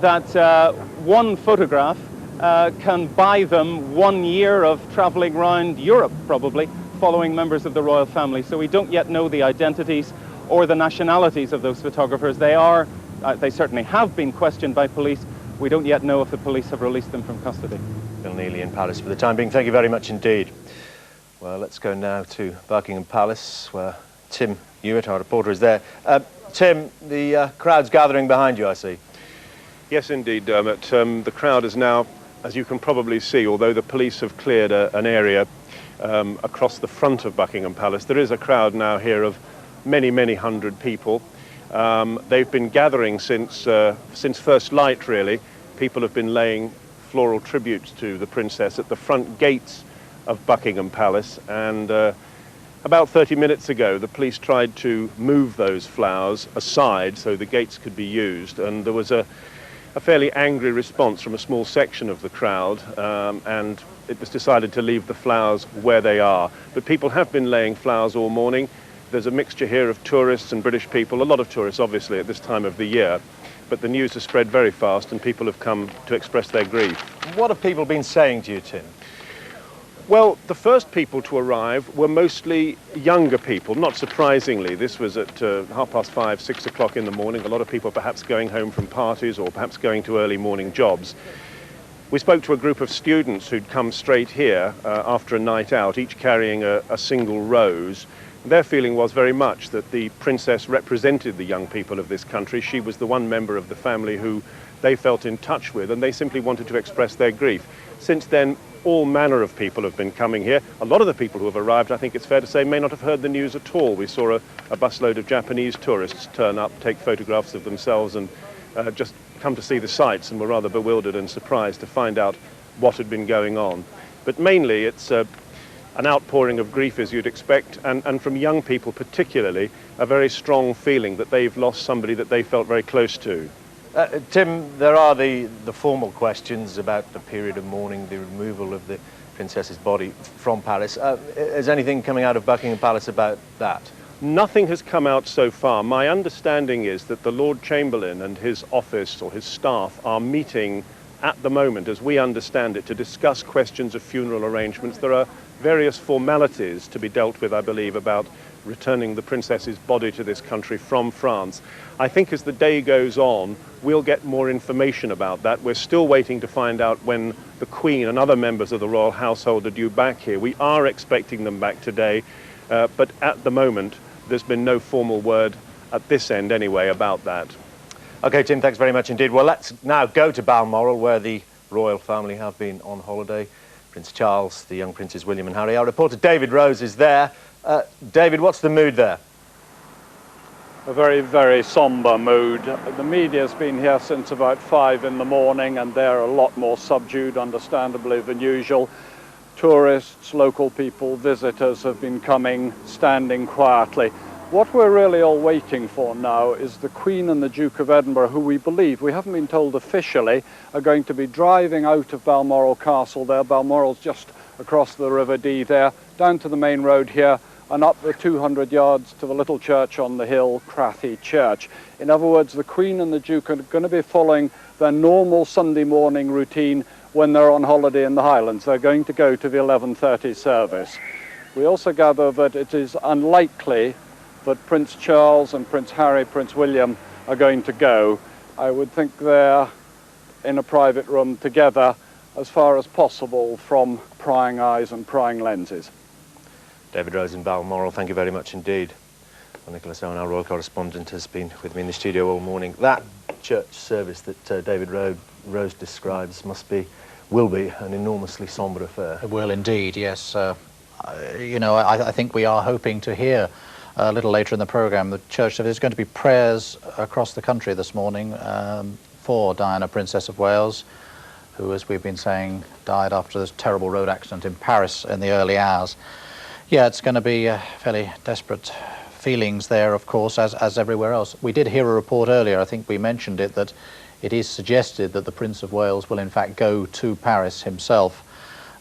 that one photograph can buy them 1 year of traveling around Europe, probably, following members of the royal family. So we don't yet know the identities or the nationalities of those photographers. They certainly have been questioned by police. We don't yet know if the police have released them from custody. Bill Neely in Paris for the time being. Thank you very much indeed. Well, let's go now to Buckingham Palace, where Tim Hewitt, our reporter, is there. Tim, the crowd's gathering behind you, I see. Yes, indeed, Dermot. The crowd is now, as you can probably see, although the police have cleared an area across the front of Buckingham Palace, there is a crowd now here of many, many hundred people. They've been gathering since first light, really. People have been laying floral tributes to the princess at the front gates of Buckingham Palace, and about 30 minutes ago the police tried to move those flowers aside so the gates could be used, and there was a fairly angry response from a small section of the crowd, and it was decided to leave the flowers where they are. But people have been laying flowers all morning. There's a mixture here of tourists and British people, a lot of tourists obviously at this time of the year, but the news has spread very fast and people have come to express their grief. What have people been saying to you, Tim? Well, the first people to arrive were mostly younger people, not surprisingly. This was at 5:30, 6 o'clock in the morning. A lot of people perhaps going home from parties or perhaps going to early morning jobs. We spoke to a group of students who'd come straight here after a night out, each carrying a single rose. Their feeling was very much that the princess represented the young people of this country. She was the one member of the family who they felt in touch with, and they simply wanted to express their grief. Since then, all manner of people have been coming here. A lot of the people who have arrived, I think it's fair to say, may not have heard the news at all. We saw a busload of Japanese tourists turn up, take photographs of themselves and just come to see the sights, and were rather bewildered and surprised to find out what had been going on. But mainly it's an outpouring of grief, as you'd expect, and from young people particularly, a very strong feeling that they've lost somebody that they felt very close to. Tim, there are the formal questions about the period of mourning, the removal of the princess's body from Paris. Is anything coming out of Buckingham Palace about that? Nothing has come out so far. My understanding is that the Lord Chamberlain and his office or his staff are meeting at the moment, as we understand it, to discuss questions of funeral arrangements. There are various formalities to be dealt with, I believe, about returning the princess's body to this country from France. I think as the day goes on, we'll get more information about that. We're still waiting to find out when the Queen and other members of the royal household are due back here. We are expecting them back today, but at the moment, there's been no formal word, at this end anyway, about that. OK, Tim, thanks very much indeed. Well, let's now go to Balmoral, where the royal family have been on holiday. Prince Charles, the young Princes William and Harry. Our reporter David Rose is there. David, what's the mood there? A very, very sombre mood. The media's been here since about 5 in the morning, and they're a lot more subdued, understandably, than usual. Tourists, local people, visitors have been coming, standing quietly. What we're really all waiting for now is the Queen and the Duke of Edinburgh, who we believe, we haven't been told officially, are going to be driving out of Balmoral Castle there. Balmoral's just across the River Dee there, down to the main road here, and up the 200 yards to the little church on the hill, Crathy Church. In other words, the Queen and the Duke are going to be following their normal Sunday morning routine when they're on holiday in the Highlands. They're going to go to the 11:30 service. We also gather that it is unlikely that Prince Charles and Prince Harry, Prince William are going to go. I would think they're in a private room together as far as possible from prying eyes and prying lenses. David Rose in Balmoral, thank you very much indeed. Well, Nicholas Owen, our royal correspondent, has been with me in the studio all morning. That church service that David Rose describes will be an enormously sombre affair. It will indeed, yes. You know, I think we are hoping to hear a little later in the programme the church service. There's going to be prayers across the country this morning for Diana, Princess of Wales, who, as we've been saying, died after this terrible road accident in Paris in the early hours. Yeah, it's going to be fairly desperate feelings there, of course, as everywhere else. We did hear a report earlier, I think we mentioned it, that it is suggested that the Prince of Wales will in fact go to Paris himself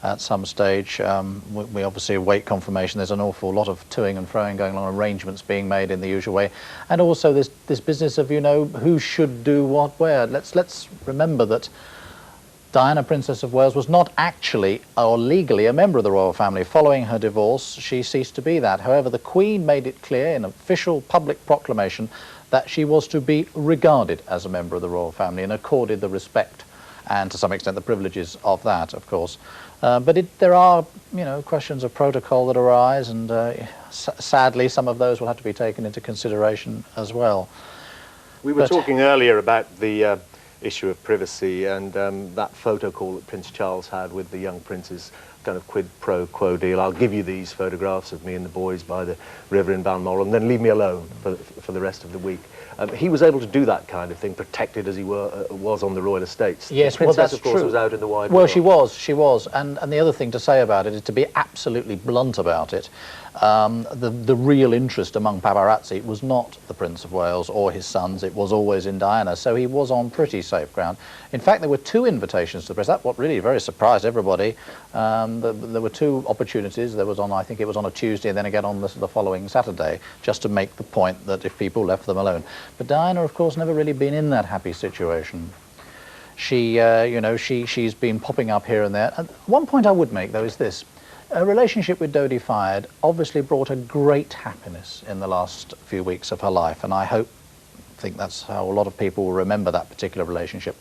at some stage. We obviously await confirmation. There's an awful lot of toing and froing going on, arrangements being made in the usual way. And also this business of, you know, who should do what where. Let's remember that Diana, Princess of Wales, was not actually or legally a member of the royal family. Following her divorce, she ceased to be that. However, the Queen made it clear in official public proclamation that she was to be regarded as a member of the royal family and accorded the respect and, to some extent, the privileges of that, of course. But there are, you know, questions of protocol that arise, and sadly, some of those will have to be taken into consideration as well. We were talking earlier about the issue of privacy and that photo call that Prince Charles had with the young prince's kind of quid pro quo deal. I'll give you these photographs of me and the boys by the river in Balmoral, and then leave me alone for the rest of the week. He was able to do that kind of thing, protected as he was on the royal estates. Yes, the princess, well, that's of course, true. was out in the wide Well, world. she was. And the other thing to say about it is to be absolutely blunt about it. The real interest among paparazzi was not the Prince of Wales or his sons. It was always in Diana, so he was on pretty safe ground. In fact, there were 2 invitations to the press. That's what really very surprised everybody. There were 2 opportunities. There was on, I think it was on a Tuesday, and then again on the following Saturday, just to make the point that if people left them alone. But Diana, of course, never really been in that happy situation. She, you know, she's been popping up here and there. And one point I would make, though, is this. A relationship with Dodi Fayed obviously brought her great happiness in the last few weeks of her life, and I think that's how a lot of people will remember that particular relationship.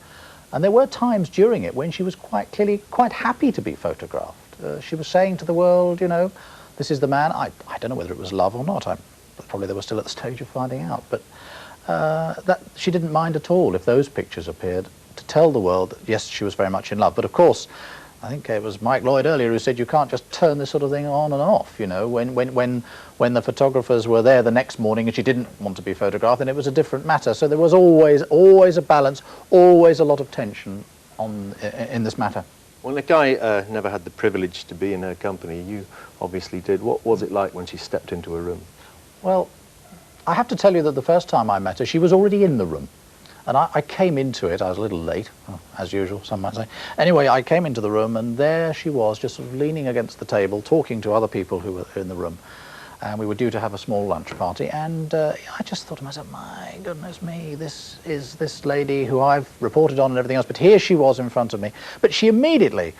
And there were times during it when she was quite clearly quite happy to be photographed. She was saying to the world, you know, this is the man. I don't know whether it was love or not. Probably they were still at the stage of finding out, but that she didn't mind at all if those pictures appeared, to tell the world that yes, she was very much in love. But of course, I think it was Mike Lloyd earlier who said you can't just turn this sort of thing on and off. You know, when the photographers were there the next morning and she didn't want to be photographed, then it was a different matter. So there was always a balance, always a lot of tension in this matter. Well, Nick, I never had the privilege to be in her company. You obviously did. What was it like when she stepped into a room? Well, I have to tell you that the first time I met her, she was already in the room. And I came into it, I was a little late, as usual, some might say. Anyway, I came into the room, and there she was, just sort of leaning against the table, talking to other people who were in the room. And we were due to have a small lunch party, and I just thought to myself, my goodness me, this is this lady who I've reported on and everything else, but here she was in front of me. But she immediately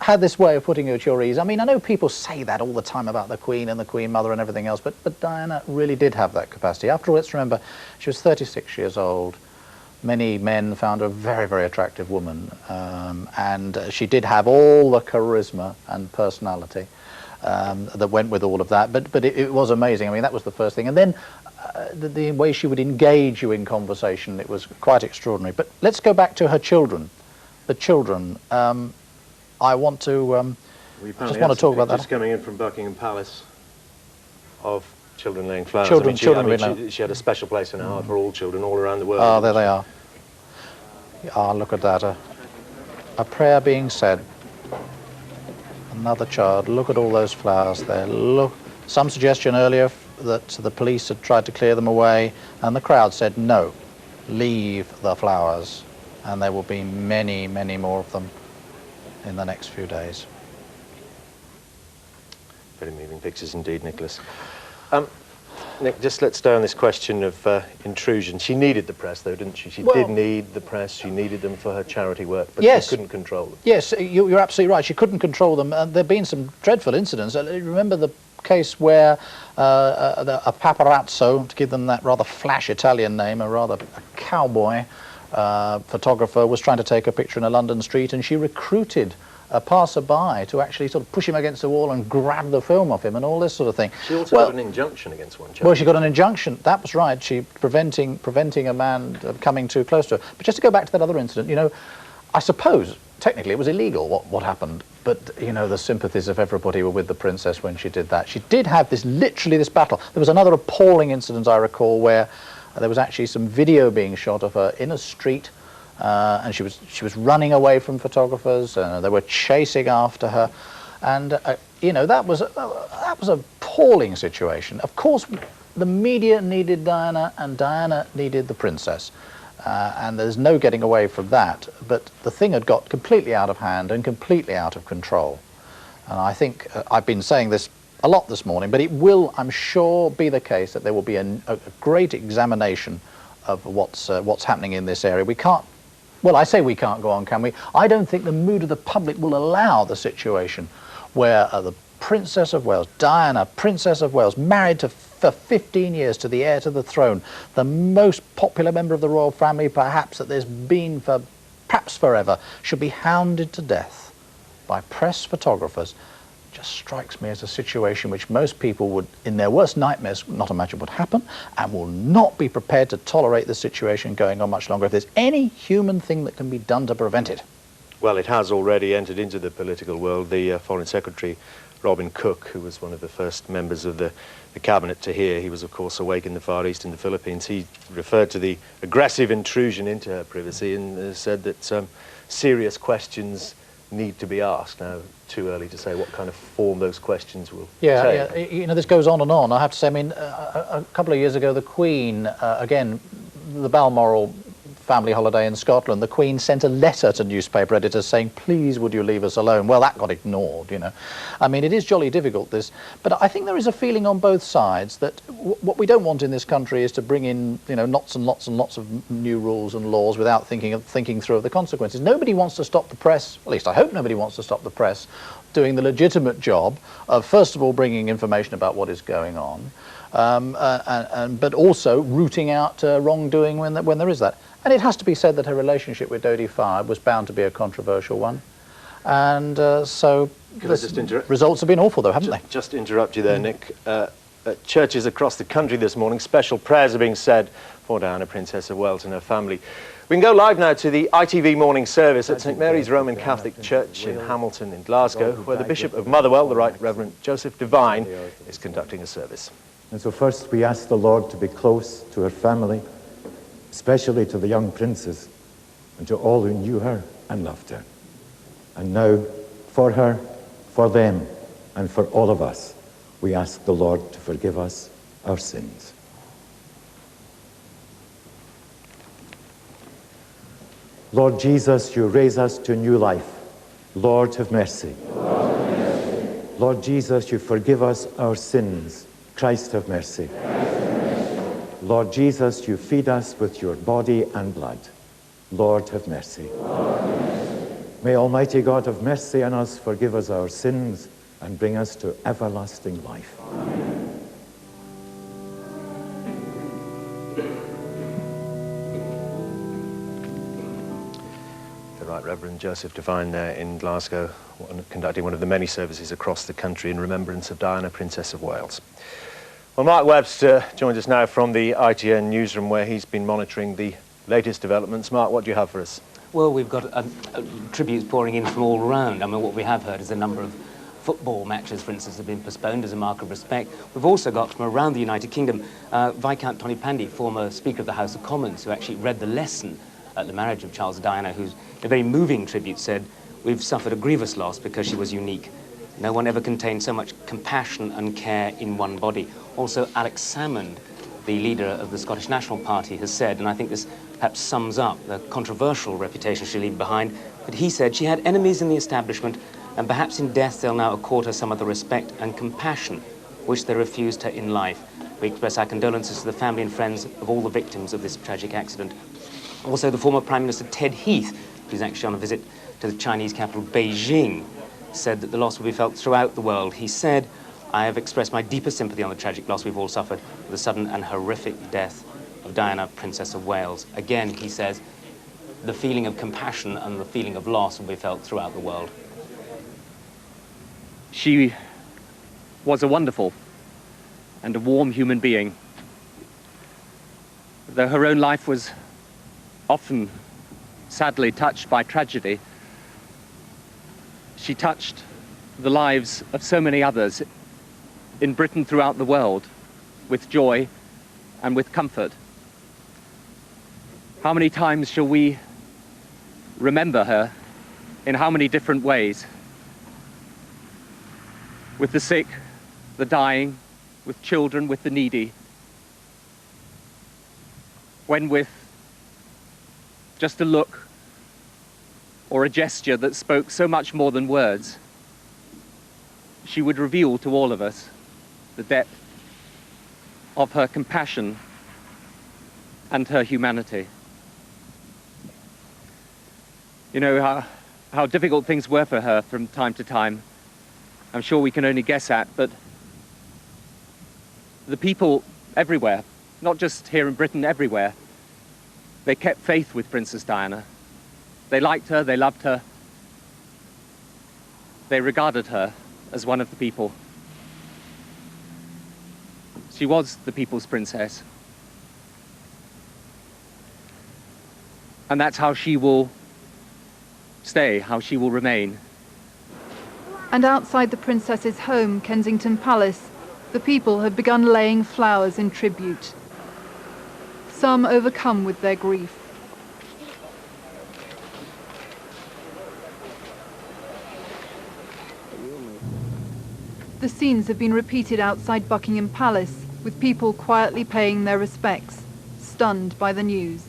had this way of putting you at your ease. I mean, I know people say that all the time about the Queen and the Queen Mother and everything else, but Diana really did have that capacity. After all, let's remember, she was 36 years old. Many men found her a very, very attractive woman, and she did have all the charisma and personality that went with all of that, but it was amazing. I mean, that was the first thing. And then the way she would engage you in conversation, it was quite extraordinary. But let's go back to her children. The children, I want to just want to talk about that. Just coming in from Buckingham Palace of children laying flowers. Children, she had a special place in her heart for all children all around the world. Oh, there they are. Ah, look at that. A prayer being said. Another child. Look at all those flowers there. Look. Some suggestion earlier that the police had tried to clear them away, and the crowd said, no, leave the flowers. And there will be many, many more of them in the next few days. Very moving pictures indeed, Nicholas. Nick, just let's stay on this question of intrusion. She needed the press, though, didn't she? She did need the press. She needed them for her charity work, but she couldn't control them. Yes, you're absolutely right. She couldn't control them. There have been some dreadful incidents. Remember the case where a paparazzo, to give them that rather flash Italian name, a cowboy photographer, was trying to take a picture in a London street, and she recruited a passerby to actually sort of push him against the wall and grab the film off him and all this sort of thing. She also got an injunction against one child. Well, she got an injunction, that was right, she preventing a man coming too close to her. But just to go back to that other incident, you know, I suppose technically it was illegal what happened, but you know, the sympathies of everybody were with the princess when she did that. She did have literally this battle. There was another appalling incident I recall where there was actually some video being shot of her in a street, and she was running away from photographers. They were chasing after her, and you know, that was an appalling situation. Of course, the media needed Diana, and Diana needed the princess, and there's no getting away from that. But the thing had got completely out of hand and completely out of control. And I think I've been saying this a lot this morning, but it will, I'm sure, be the case that there will be a great examination of what's happening in this area. We can't. Well, I say we can't go on, can we? I don't think the mood of the public will allow the situation where the Princess of Wales, Diana, Princess of Wales, married for 15 years to the heir to the throne, the most popular member of the royal family perhaps that there's been for perhaps forever, should be hounded to death by press photographers. Just strikes me as a situation which most people would, in their worst nightmares, not imagine would happen, and will not be prepared to tolerate the situation going on much longer if there's any human thing that can be done to prevent it. Well, it has already entered into the political world. The Foreign Secretary, Robin Cook, who was one of the first members of the cabinet to hear, he was of course awake in the Far East in the Philippines. He referred to the aggressive intrusion into her privacy and said that serious questions need to be asked. Now, too early to say what kind of form those questions will take. Yeah, you know, this goes on and on. I have to say, I mean, a couple of years ago, the Queen, again, the Balmoral family holiday in Scotland, the Queen sent a letter to newspaper editors saying, please would you leave us alone? Well, that got ignored, you know. I mean, it is jolly difficult, this, but I think there is a feeling on both sides that what we don't want in this country is to bring in, you know, lots and lots and lots of new rules and laws without thinking through of the consequences. Nobody wants to stop the press, at least I hope nobody wants to stop the press, doing the legitimate job of, first of all, bringing information about what is going on, but also rooting out wrongdoing when there is that. And it has to be said that her relationship with Dodi was bound to be a controversial one. And so results have been awful, though, haven't they? Just interrupt you there, Nick. At churches across the country this morning, special prayers are being said for Diana, Princess of Wales, and her family. We can go live now to the ITV morning service at St Mary's Roman Catholic Church in Hamilton in Glasgow, where the Bishop of Motherwell, the Right Reverend Joseph Devine, is conducting a service. And so first we ask the Lord to be close to her family, especially to the young princess and to all who knew her and loved her. And now, for her, for them, and for all of us, we ask the Lord to forgive us our sins. Lord Jesus, you raise us to new life. Lord, have mercy. Lord, have mercy. Lord Jesus, you forgive us our sins. Christ, have mercy. Christ, have mercy. Lord Jesus, you feed us with your body and blood. Lord, have mercy. Lord, have mercy. May Almighty God have mercy on us, forgive us our sins, and bring us to everlasting life. The Right Reverend Joseph Devine there in Glasgow, conducting one of the many services across the country in remembrance of Diana, Princess of Wales. Well, Mark Webster joins us now from the ITN newsroom, where he's been monitoring the latest developments. Mark, what do you have for us? Well, we've got tributes pouring in from all around. I mean, what we have heard is a number of football matches, for instance, have been postponed as a mark of respect. We've also got from around the United Kingdom, Viscount Tony Pandy, former Speaker of the House of Commons, who actually read the lesson at the marriage of Charles and Diana, who's a very moving tribute, said, "We've suffered a grievous loss because she was unique. No one ever contained so much compassion and care in one body." Also, Alex Salmond, the leader of the Scottish National Party, has said, and I think this perhaps sums up the controversial reputation she leaves behind, but he said she had enemies in the establishment, and perhaps in death they'll now accord her some of the respect and compassion which they refused her in life. We express our condolences to the family and friends of all the victims of this tragic accident. Also, the former Prime Minister Ted Heath, who's actually on a visit to the Chinese capital Beijing, said that the loss will be felt throughout the world. He said, "I have expressed my deepest sympathy on the tragic loss we've all suffered with the sudden and horrific death of Diana, Princess of Wales." Again, he says, the feeling of compassion and the feeling of loss will be felt throughout the world. She was a wonderful and a warm human being. Though her own life was often sadly touched by tragedy, she touched the lives of so many others in Britain, throughout the world, with joy and with comfort. How many times shall we remember her, in how many different ways? With the sick, the dying, with children, with the needy. When with just a look or a gesture that spoke so much more than words, she would reveal to all of us the depth of her compassion and her humanity. You know how difficult things were for her from time to time. I'm sure we can only guess at, but the people everywhere, not just here in Britain, everywhere, they kept faith with Princess Diana. They liked her, they loved her. They regarded her as one of the people. She was the people's princess. And that's how she will stay, how she will remain. And outside the princess's home, Kensington Palace, the people have begun laying flowers in tribute. Some overcome with their grief. The scenes have been repeated outside Buckingham Palace, with people quietly paying their respects, stunned by the news.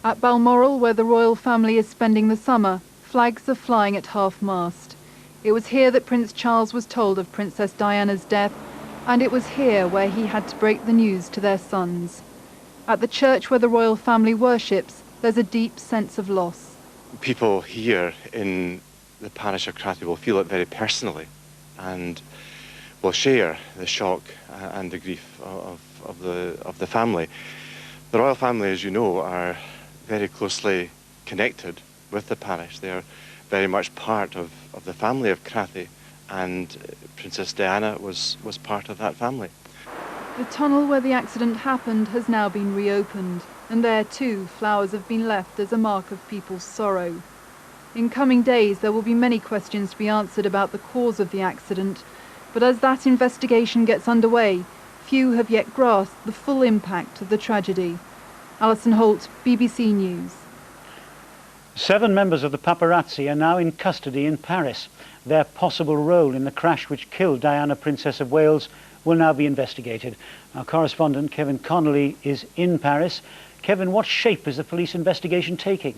At Balmoral, where the royal family is spending the summer, flags are flying at half-mast. It was here that Prince Charles was told of Princess Diana's death, and it was here where he had to break the news to their sons. At the church where the royal family worships, there's a deep sense of loss. People here in the parish of Cratty will feel it very personally and will share the shock and the grief of the family. The royal family, as you know, are very closely connected with the parish. They are very much part of the family of Cratty, and Princess Diana was part of that family. The tunnel where the accident happened has now been reopened, and there too flowers have been left as a mark of people's sorrow. In coming days there will be many questions to be answered about the cause of the accident, but as that investigation gets underway, few have yet grasped the full impact of the tragedy. Alison Holt, BBC News. 7 members of the Paparazzi are now in custody in Paris. Their possible role in the crash which killed Diana, Princess of Wales, will now be investigated. Our correspondent Kevin Connolly is in Paris. Kevin, what shape is the police investigation taking?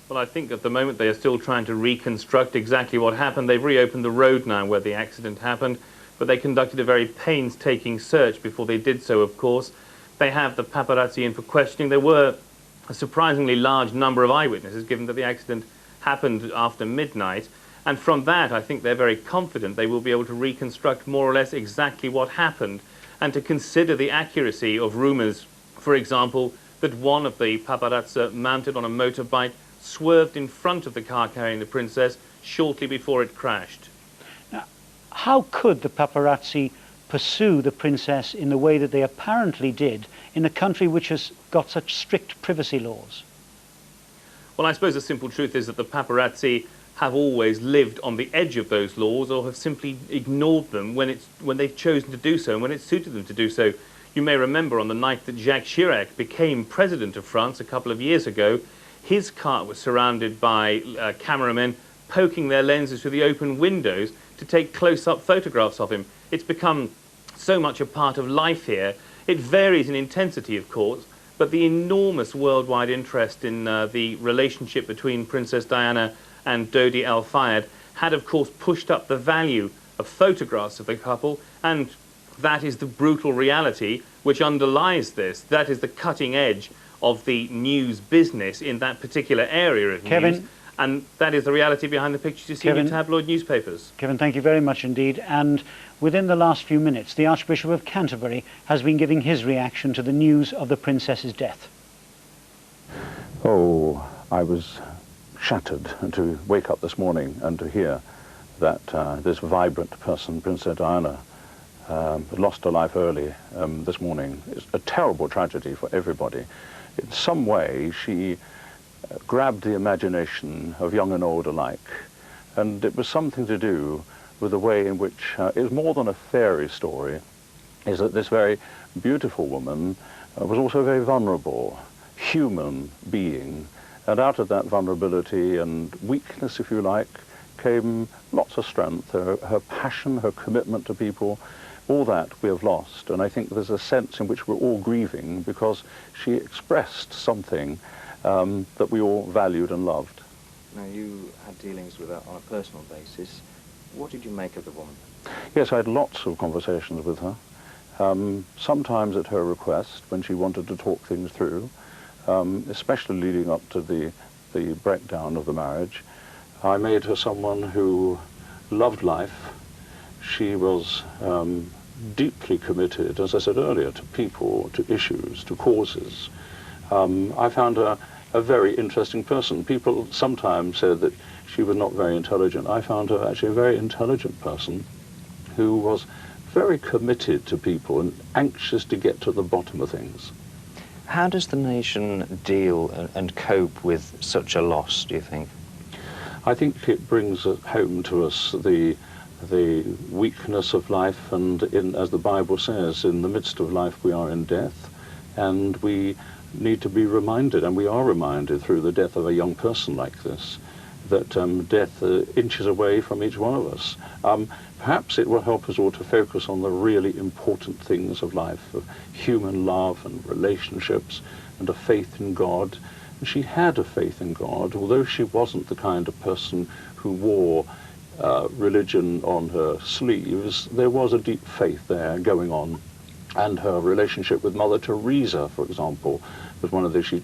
Well, I think at the moment they are still trying to reconstruct exactly what happened. They've reopened the road now where the accident happened, but they conducted a very painstaking search before they did so, of course. They have the paparazzi in for questioning. There were a surprisingly large number of eyewitnesses, given that the accident happened after midnight. And from that, I think they're very confident they will be able to reconstruct more or less exactly what happened and to consider the accuracy of rumours, for example, that one of the paparazzi mounted on a motorbike swerved in front of the car carrying the princess shortly before it crashed. Now, how could the paparazzi pursue the princess in the way that they apparently did in a country which has got such strict privacy laws? Well, I suppose the simple truth is that the paparazzi have always lived on the edge of those laws or have simply ignored them when they've chosen to do so and when it suited them to do so. You may remember on the night that Jacques Chirac became president of France a couple of years ago, his car was surrounded by cameramen poking their lenses through the open windows to take close-up photographs of him. It's become so much a part of life here. It varies in intensity, of course, but the enormous worldwide interest in the relationship between Princess Diana and Dodi Al Fayed had, of course, pushed up the value of photographs of the couple, and that is the brutal reality which underlies this. That is the cutting edge of the news business in that particular area of news. And that is the reality behind the pictures you see in tabloid newspapers. Kevin, thank you very much indeed. And within the last few minutes, the Archbishop of Canterbury has been giving his reaction to the news of the princess's death. Oh, I was shattered to wake up this morning and to hear that this vibrant person, Princess Diana, lost her life early this morning. It's a terrible tragedy for everybody. In some way, she grabbed the imagination of young and old alike, and it was something to do with the way in which it was more than a fairy story, is that this very beautiful woman was also a very vulnerable, human being, and out of that vulnerability and weakness, if you like, came lots of strength, her passion, her commitment to people. All that we have lost, and I think there's a sense in which we're all grieving because she expressed something that we all valued and loved. Now, you had dealings with her on a personal basis. What did you make of the woman? Yes, I had lots of conversations with her, sometimes at her request when she wanted to talk things through, especially leading up to the breakdown of the marriage. I made her someone who loved life. She was deeply committed, as I said earlier, to people, to issues, to causes. I found her a very interesting person. People sometimes said that she was not very intelligent. I found her actually a very intelligent person who was very committed to people and anxious to get to the bottom of things. How does the nation deal and cope with such a loss, do you think? I think it brings home to us the weakness of life, and as the Bible says, in the midst of life we are in death, and we need to be reminded, and we are reminded through the death of a young person like this, that death inches away from each one of us. Perhaps it will help us all to focus on the really important things of life, of human love and relationships and a faith in God. And she had a faith in God, although she wasn't the kind of person who wore religion on her sleeves. There was a deep faith there going on, and her relationship with Mother Teresa, for example, was one of the she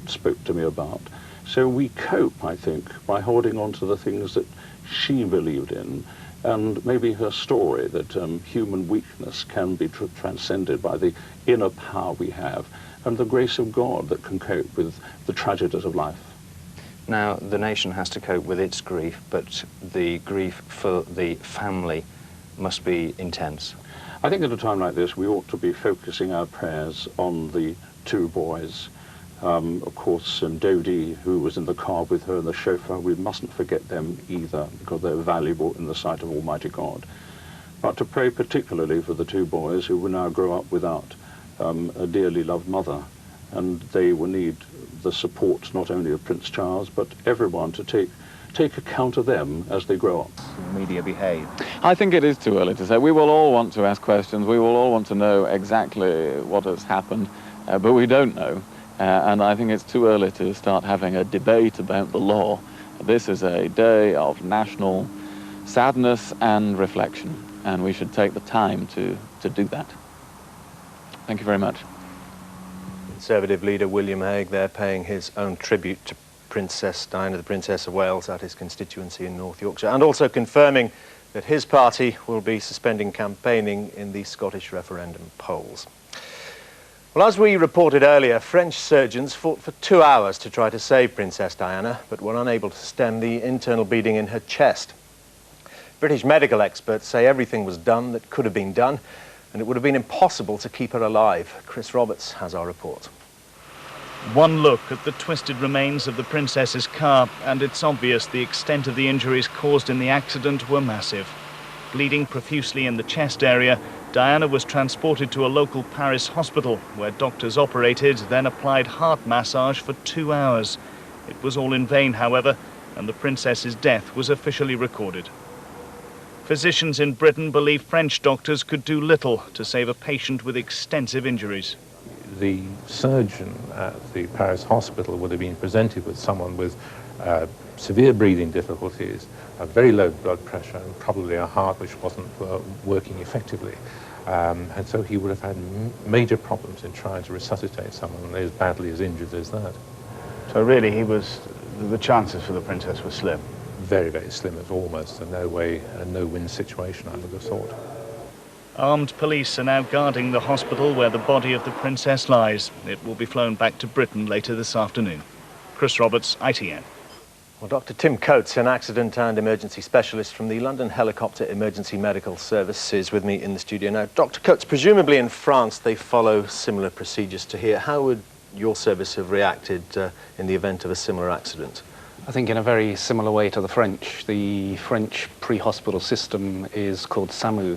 spoke to me about. So we cope, I think, by holding on to the things that she believed in, and maybe her story that human weakness can be transcended by the inner power we have, and the grace of God that can cope with the tragedies of life. Now, the nation has to cope with its grief, but the grief for the family must be intense. I think at a time like this, we ought to be focusing our prayers on the two boys. Of course, Dodi, who was in the car with her, and the chauffeur, we mustn't forget them either, because they're valuable in the sight of Almighty God. But to pray particularly for the two boys who will now grow up without a dearly loved mother, and they will need the support not only of Prince Charles, but everyone to take account of them as they grow up. Media behave. I think it is too early to say. We will all want to ask questions. We will all want to know exactly what has happened, but we don't know. And I think it's too early to start having a debate about the law. This is a day of national sadness and reflection, and we should take the time to do that. Thank you very much. Conservative leader William Hague there paying his own tribute to Princess Diana, the Princess of Wales, at his constituency in North Yorkshire, and also confirming that his party will be suspending campaigning in the Scottish referendum polls. Well, as we reported earlier, French surgeons fought for 2 hours to try to save Princess Diana, but were unable to stem the internal bleeding in her chest. British medical experts say everything was done that could have been done, and it would have been impossible to keep her alive. Chris Roberts has our report. One look at the twisted remains of the princess's car, and it's obvious the extent of the injuries caused in the accident were massive. Bleeding profusely in the chest area, Diana was transported to a local Paris hospital, where doctors operated, then applied heart massage for 2 hours. It was all in vain, however, and the princess's death was officially recorded. Physicians in Britain believe French doctors could do little to save a patient with extensive injuries. The surgeon at the Paris hospital would have been presented with someone with severe breathing difficulties, a very low blood pressure, and probably a heart which wasn't working effectively. And so he would have had major problems in trying to resuscitate someone as badly as injured as that. So really the chances for the princess were slim? Very, very slim. It was almost a no-win situation, I would have thought. Armed police are now guarding the hospital where the body of the princess lies. It will be flown back to Britain later this afternoon. Chris Roberts, ITN. Well, Dr. Tim Coates, an accident and emergency specialist from the London Helicopter Emergency Medical Service, is with me in the studio now. Dr. Coates, presumably in France they follow similar procedures to here. How would your service have reacted in the event of a similar accident? I think in a very similar way to the French. The French pre-hospital system is called SAMU.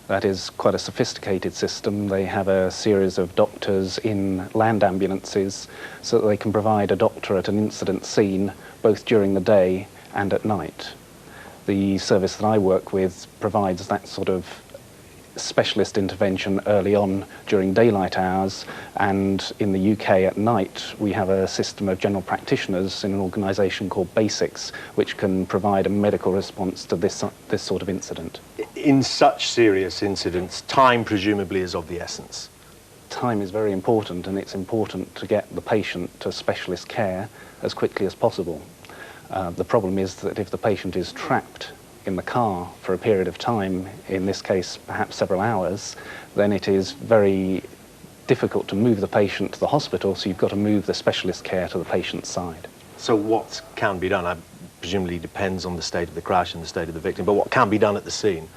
That is quite a sophisticated system. They have a series of doctors in land ambulances so that they can provide a doctor at an incident scene both during the day and at night. The service that I work with provides that sort of specialist intervention early on during daylight hours, and in the UK at night we have a system of general practitioners in an organisation called BASICS, which can provide a medical response to this sort of incident. In such serious incidents, time presumably is of the essence. Time is very important, and it's important to get the patient to specialist care as quickly as possible. The problem is that if the patient is trapped in the car for a period of time, in this case perhaps several hours, then it is very difficult to move the patient to the hospital, so you've got to move the specialist care to the patient's side. So what can be done? Presumably depends on the state of the crash and the state of the victim, but what can be done at the scene?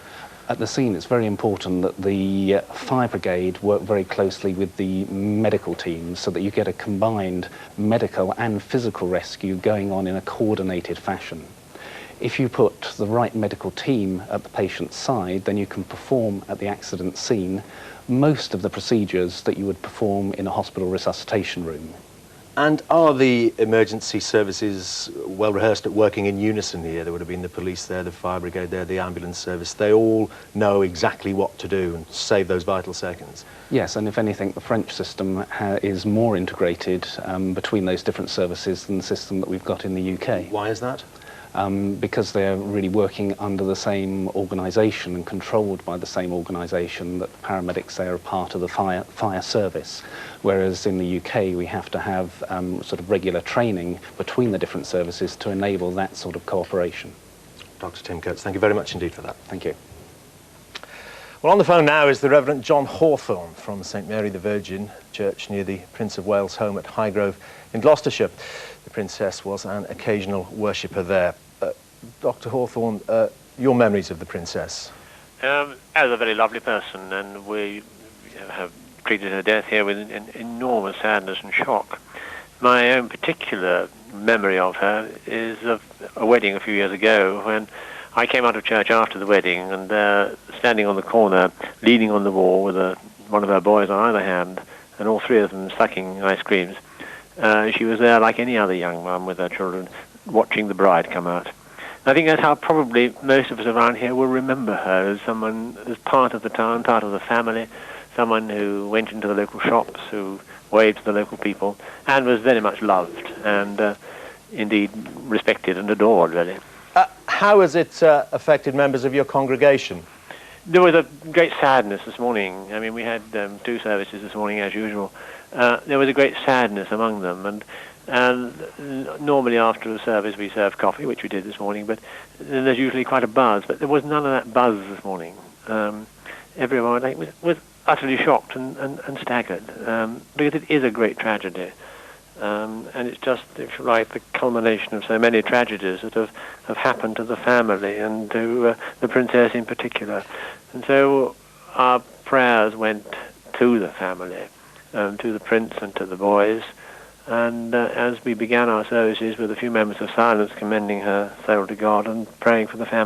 At the scene, it's very important that the fire brigade work very closely with the medical teams so that you get a combined medical and physical rescue going on in a coordinated fashion. If you put the right medical team at the patient's side, then you can perform at the accident scene most of the procedures that you would perform in a hospital resuscitation room. And are the emergency services well rehearsed at working in unison here? There would have been the police there, the fire brigade there, the ambulance service. They all know exactly what to do and save those vital seconds. Yes, and if anything, the French system is more integrated between those different services than the system that we've got in the UK. Why is that? Because they're really working under the same organisation and controlled by the same organisation that the paramedics there are part of the fire service. Whereas in the UK we have to have sort of regular training between the different services to enable that sort of cooperation. Dr. Tim Coates, thank you very much indeed for that. Thank you. Well, on the phone now is the Reverend John Hawthorne from St Mary the Virgin Church near the Prince of Wales home at Highgrove in Gloucestershire. The Princess was an occasional worshipper there. Dr. Hawthorne, your memories of the Princess? As a very lovely person, and we have treated her death here with an enormous sadness and shock. My own particular memory of her is of a wedding a few years ago when I came out of church after the wedding, and standing on the corner, leaning on the wall with one of her boys on either hand, and all three of them sucking ice creams. She was there like any other young mum with her children, watching the bride come out. I think that's how probably most of us around here will remember her, as someone, as part of the town, part of the family, someone who went into the local shops, who waved to the local people, and was very much loved and indeed respected and adored, really. How has it affected members of your congregation? There was a great sadness this morning. I mean, we had 2 services this morning as usual. There was a great sadness among them, and normally after a service we serve coffee, which we did this morning, but then there's usually quite a buzz, but there was none of that buzz this morning. Everyone I think, was utterly shocked and staggered, because it is a great tragedy. And it's just, if you like, the culmination of so many tragedies that have happened to the family and to the princess in particular. And so our prayers went to the family, to the prince and to the boys. And as we began our services with a few moments of silence, commending her soul to God and praying for the family.